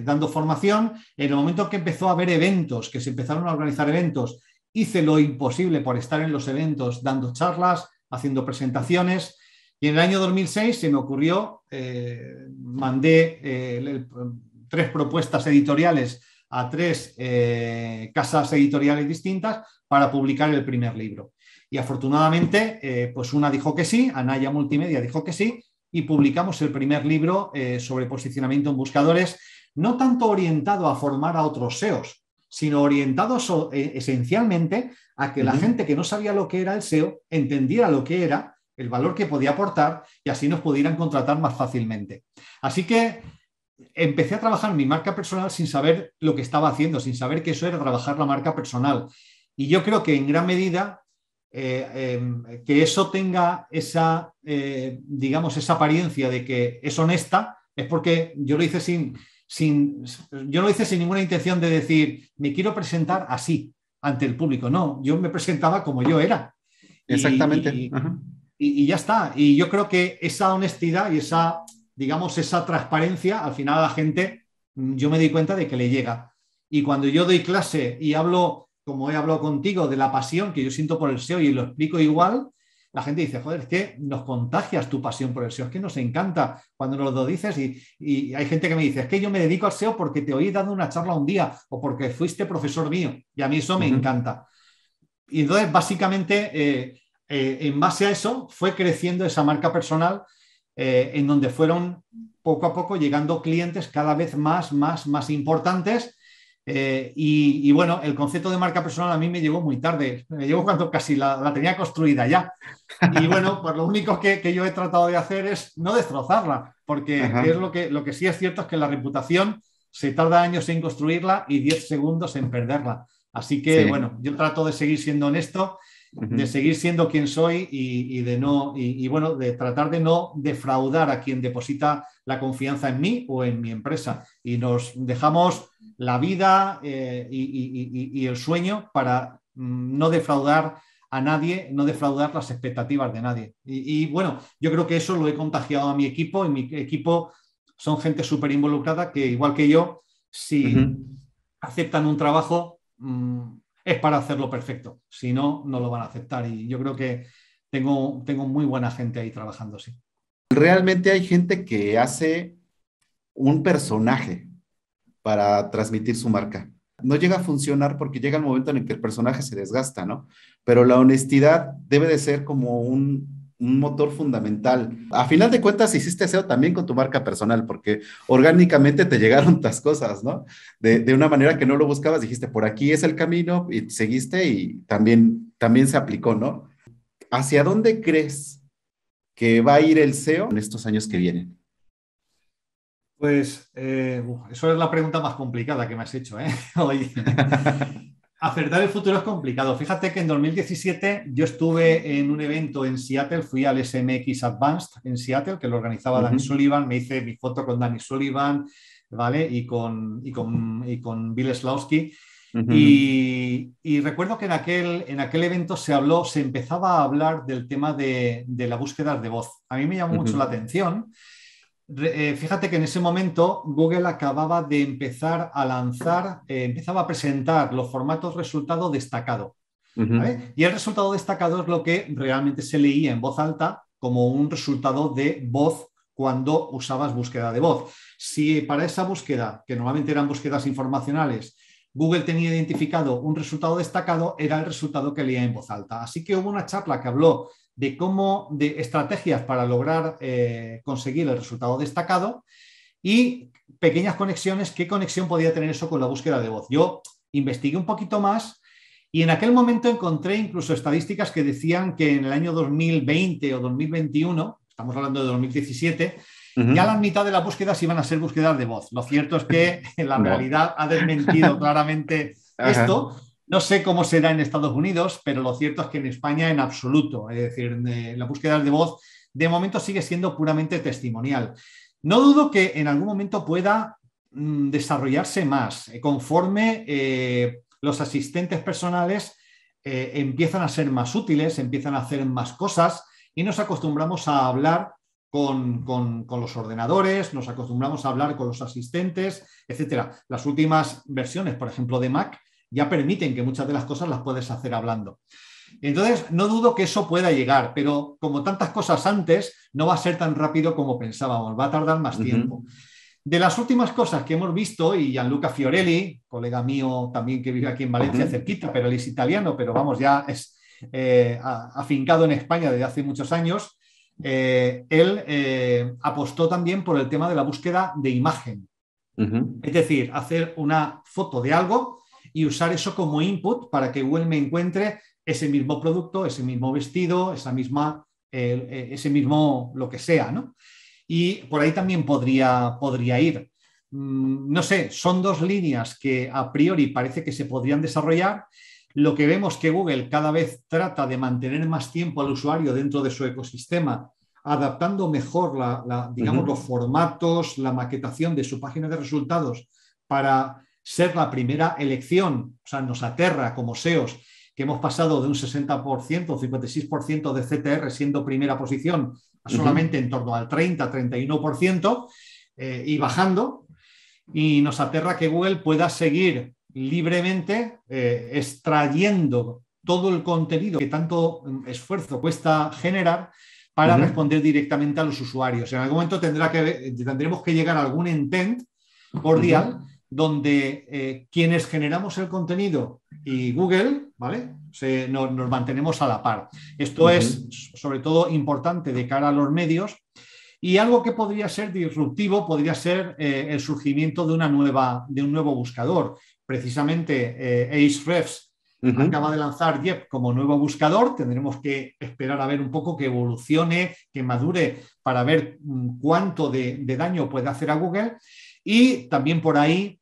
dando formación. En el momento que empezó a haber eventos, que se empezaron a organizar eventos, hice lo imposible por estar en los eventos, dando charlas, haciendo presentaciones. Y en el año 2006 se me ocurrió, mandé 3 propuestas editoriales a 3 casas editoriales distintas para publicar el primer libro. Y afortunadamente, pues una dijo que sí, Anaya Multimedia dijo que sí, y publicamos el primer libro sobre posicionamiento en buscadores, no tanto orientado a formar a otros SEOs, sino orientado esencialmente a que la Ujú. gente que no sabía lo que era el SEO entendiera lo que era, el valor que podía aportar y así nos pudieran contratar más fácilmente. Así que empecé a trabajar mi marca personal sin saber lo que estaba haciendo, sin saber que eso era trabajar la marca personal. Y yo creo que en gran medida que eso tenga esa, digamos, esa apariencia de que es honesta, es porque yo lo hice yo lo hice sin ninguna intención de decir, me quiero presentar así ante el público. No, yo me presentaba como yo era. Exactamente. Y, Ajá. y ya está. Y yo creo que esa honestidad y esa, digamos, esa transparencia, al final a la gente, yo me di cuenta de que le llega. Y cuando yo doy clase y hablo, como he hablado contigo, de la pasión que yo siento por el SEO y lo explico igual, la gente dice, joder, es que nos contagias tu pasión por el SEO, es que nos encanta cuando nos lo dices y hay gente que me dice, es que yo me dedico al SEO porque te oí dando una charla un día o porque fuiste profesor mío y a mí eso me Ujú. encanta. Y entonces, básicamente, en base a eso, fue creciendo esa marca personal en donde fueron poco a poco llegando clientes cada vez más importantes. Y bueno, el concepto de marca personal a mí me llegó muy tarde, me llegó cuando casi la tenía construida ya. Y bueno, pues lo único que yo he tratado de hacer es no destrozarla, porque Ajá. es lo que sí es cierto es que la reputación se tarda años en construirla y 10 segundos en perderla. Así que, Sí. bueno, yo trato de seguir siendo honesto, de Ujú. seguir siendo quien soy y de no, bueno, de tratar de no defraudar a quien deposita la confianza en mí o en mi empresa. Y nos dejamos la vida y el sueño para no defraudar a nadie, no defraudar las expectativas de nadie. Bueno, yo creo que eso lo he contagiado a mi equipo y mi equipo son gente súper involucrada que, igual que yo, si Ujú. aceptan un trabajo, es para hacerlo perfecto. Si no, no lo van a aceptar. Y yo creo que tengo muy buena gente ahí trabajando, sí. Realmente hay gente que hace un personaje para transmitir su marca. No llega a funcionar porque llega el momento en el que el personaje se desgasta, ¿no? Pero la honestidad debe de ser como un motor fundamental. A final de cuentas, hiciste SEO también con tu marca personal, porque orgánicamente te llegaron tas cosas, ¿no? De una manera que no lo buscabas, dijiste, por aquí es el camino y seguiste y también se aplicó, ¿no? ¿Hacia dónde crees que va a ir el SEO en estos años que vienen? Pues eso es la pregunta más complicada que me has hecho, ¿eh? Oye, acertar el futuro es complicado. Fíjate que en 2017 yo estuve en un evento en Seattle, fui al SMX Advanced en Seattle, que lo organizaba Danny Ujú, Sullivan, me hice mi foto con Danny Sullivan, ¿vale? Y con Bill Slawski. ujú, Y recuerdo que en aquel evento se empezaba a hablar del tema de la búsqueda de voz. A mí me llamó mucho la ujú, atención. Fíjate que en ese momento Google acababa de empezar a lanzar, empezaba a presentar los formatos resultado destacado. ujú, ¿Vale? Y el resultado destacado es lo que realmente se leía en voz alta como un resultado de voz cuando usabas búsqueda de voz. Si para esa búsqueda, que normalmente eran búsquedas informacionales, Google tenía identificado un resultado destacado, era el resultado que leía en voz alta. Así que hubo una charla que habló de estrategias para lograr conseguir el resultado destacado y pequeñas conexiones, qué conexión podía tener eso con la búsqueda de voz. Yo investigué un poquito más y en aquel momento encontré incluso estadísticas que decían que en el año 2020 o 2021, estamos hablando de 2017, ya la mitad de las búsquedas iban a ser búsquedas de voz. Lo cierto es que la realidad ha desmentido claramente esto. No sé cómo será en Estados Unidos, pero lo cierto es que en España en absoluto. Es decir, la búsqueda de voz de momento sigue siendo puramente testimonial. No dudo que en algún momento pueda desarrollarse más conforme los asistentes personales empiezan a ser más útiles, empiezan a hacer más cosas y nos acostumbramos a hablar con los ordenadores, nos acostumbramos a hablar con los asistentes, etcétera. Las últimas versiones, por ejemplo, de Mac, ya permiten que muchas de las cosas las puedes hacer hablando. Entonces, no dudo que eso pueda llegar, pero como tantas cosas antes, no va a ser tan rápido como pensábamos, va a tardar más tiempo. De las últimas cosas que hemos visto, y Gianluca Fiorelli, colega mío también que vive aquí en Valencia, cerquita, pero él es italiano, pero vamos, ya es afincado en España desde hace muchos años, él apostó también por el tema de la búsqueda de imagen. Es decir, hacer una foto de algo y usar eso como input para que Google me encuentre ese mismo producto, ese mismo vestido, ese mismo lo que sea, ¿no? Y por ahí también podría ir. No sé, son dos líneas que a priori parece que se podrían desarrollar. Lo que vemos que Google cada vez trata de mantener más tiempo al usuario dentro de su ecosistema, adaptando mejor digamos, los formatos, la maquetación de su página de resultados para ser la primera elección. O sea, nos aterra como SEOs que hemos pasado de un 60% o 56% de CTR siendo primera posición a solamente en torno al 30-31% y bajando. Y nos aterra que Google pueda seguir libremente extrayendo todo el contenido que tanto esfuerzo cuesta generar para responder directamente a los usuarios. En algún momento tendremos que llegar a algún intent cordial donde quienes generamos el contenido y Google, ¿vale? Nos mantenemos a la par. Esto es sobre todo importante de cara a los medios. Y algo que podría ser disruptivo podría ser el surgimiento de un nuevo buscador. Precisamente Ahrefs acaba de lanzar Yep como nuevo buscador. Tendremos que esperar a ver un poco que evolucione, que madure para ver cuánto de daño puede hacer a Google. Y también por ahí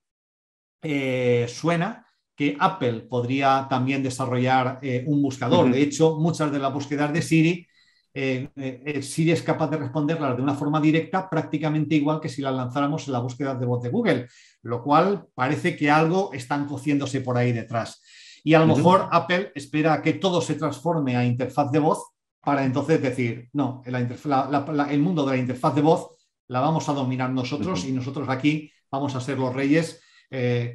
suena que Apple podría también desarrollar un buscador. De hecho, muchas de las búsquedas de Siri Siri es capaz de responderlas de una forma directa prácticamente igual que si las lanzáramos en la búsqueda de voz de Google, lo cual parece que algo están cociéndose por ahí detrás. Y a lo mejor Apple espera a que todo se transforme a interfaz de voz para entonces decir, no, el mundo de la interfaz de voz la vamos a dominar nosotros y nosotros aquí vamos a ser los reyes,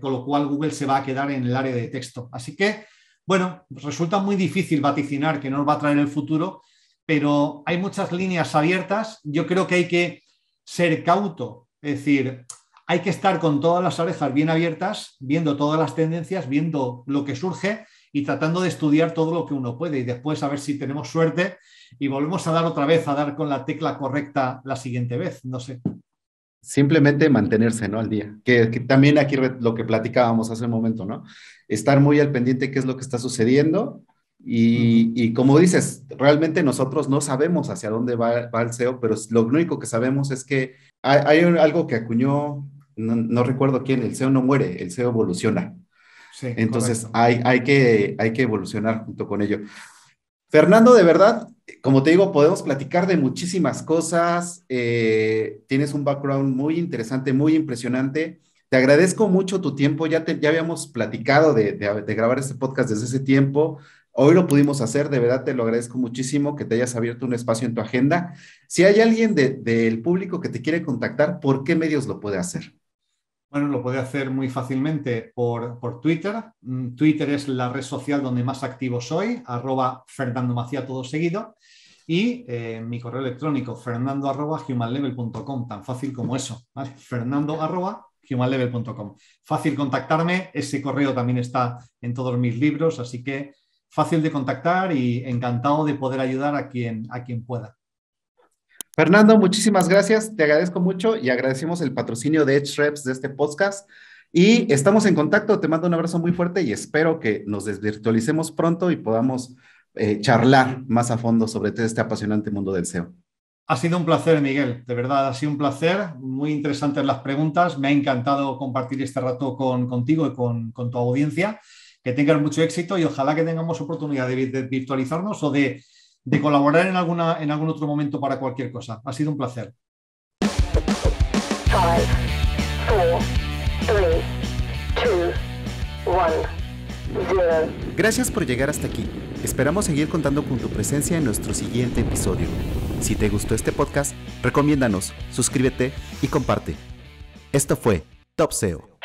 con lo cual Google se va a quedar en el área de texto. Así que, bueno, resulta muy difícil vaticinar que nos va a traer el futuro, pero hay muchas líneas abiertas. Yo creo que hay que ser cauto, es decir, hay que estar con todas las orejas bien abiertas, viendo todas las tendencias, viendo lo que surge y tratando de estudiar todo lo que uno puede y después a ver si tenemos suerte y volvemos a dar otra vez, a dar con la tecla correcta la siguiente vez, no sé. Simplemente mantenerse, ¿no? Al día. Que también aquí lo que platicábamos hace un momento, ¿no? Estar muy al pendiente qué es lo que está sucediendo. Y como dices, realmente nosotros no sabemos hacia dónde va el SEO, pero lo único que sabemos es que hay algo que acuñó, no recuerdo quién, el SEO no muere, el SEO evoluciona. Sí, entonces hay que evolucionar junto con ello. Fernando, de verdad, como te digo, podemos platicar de muchísimas cosas. Tienes un background muy interesante, muy impresionante. Te agradezco mucho tu tiempo. Ya habíamos platicado de grabar este podcast desde ese tiempo. Hoy lo pudimos hacer. De verdad, te lo agradezco muchísimo que te hayas abierto un espacio en tu agenda. Si hay alguien del público que te quiere contactar, ¿por qué medios lo puede hacer? Bueno, lo puede hacer muy fácilmente por Twitter. Twitter es la red social donde más activo soy, @Fernando Macía todo seguido. Y mi correo electrónico, fernando@humanlevel.com, tan fácil como eso, ¿vale? Fernando@humanlevel.com. Fácil contactarme, ese correo también está en todos mis libros, así que fácil de contactar y encantado de poder ayudar a quien pueda. Fernando, muchísimas gracias, te agradezco mucho y agradecemos el patrocinio de Edge Reps de este podcast y estamos en contacto, te mando un abrazo muy fuerte y espero que nos desvirtualicemos pronto y podamos charlar más a fondo sobre este apasionante mundo del SEO. Ha sido un placer, Miguel, de verdad, ha sido un placer, muy interesantes las preguntas, me ha encantado compartir este rato contigo y con tu audiencia, que tengas mucho éxito y ojalá que tengamos oportunidad de virtualizarnos o de colaborar en algún otro momento para cualquier cosa. Ha sido un placer. 5, 4, 3, 2, 1, 0. Gracias por llegar hasta aquí. Esperamos seguir contando con tu presencia en nuestro siguiente episodio. Si te gustó este podcast, recomiéndanos, suscríbete y comparte. Esto fue Top SEO.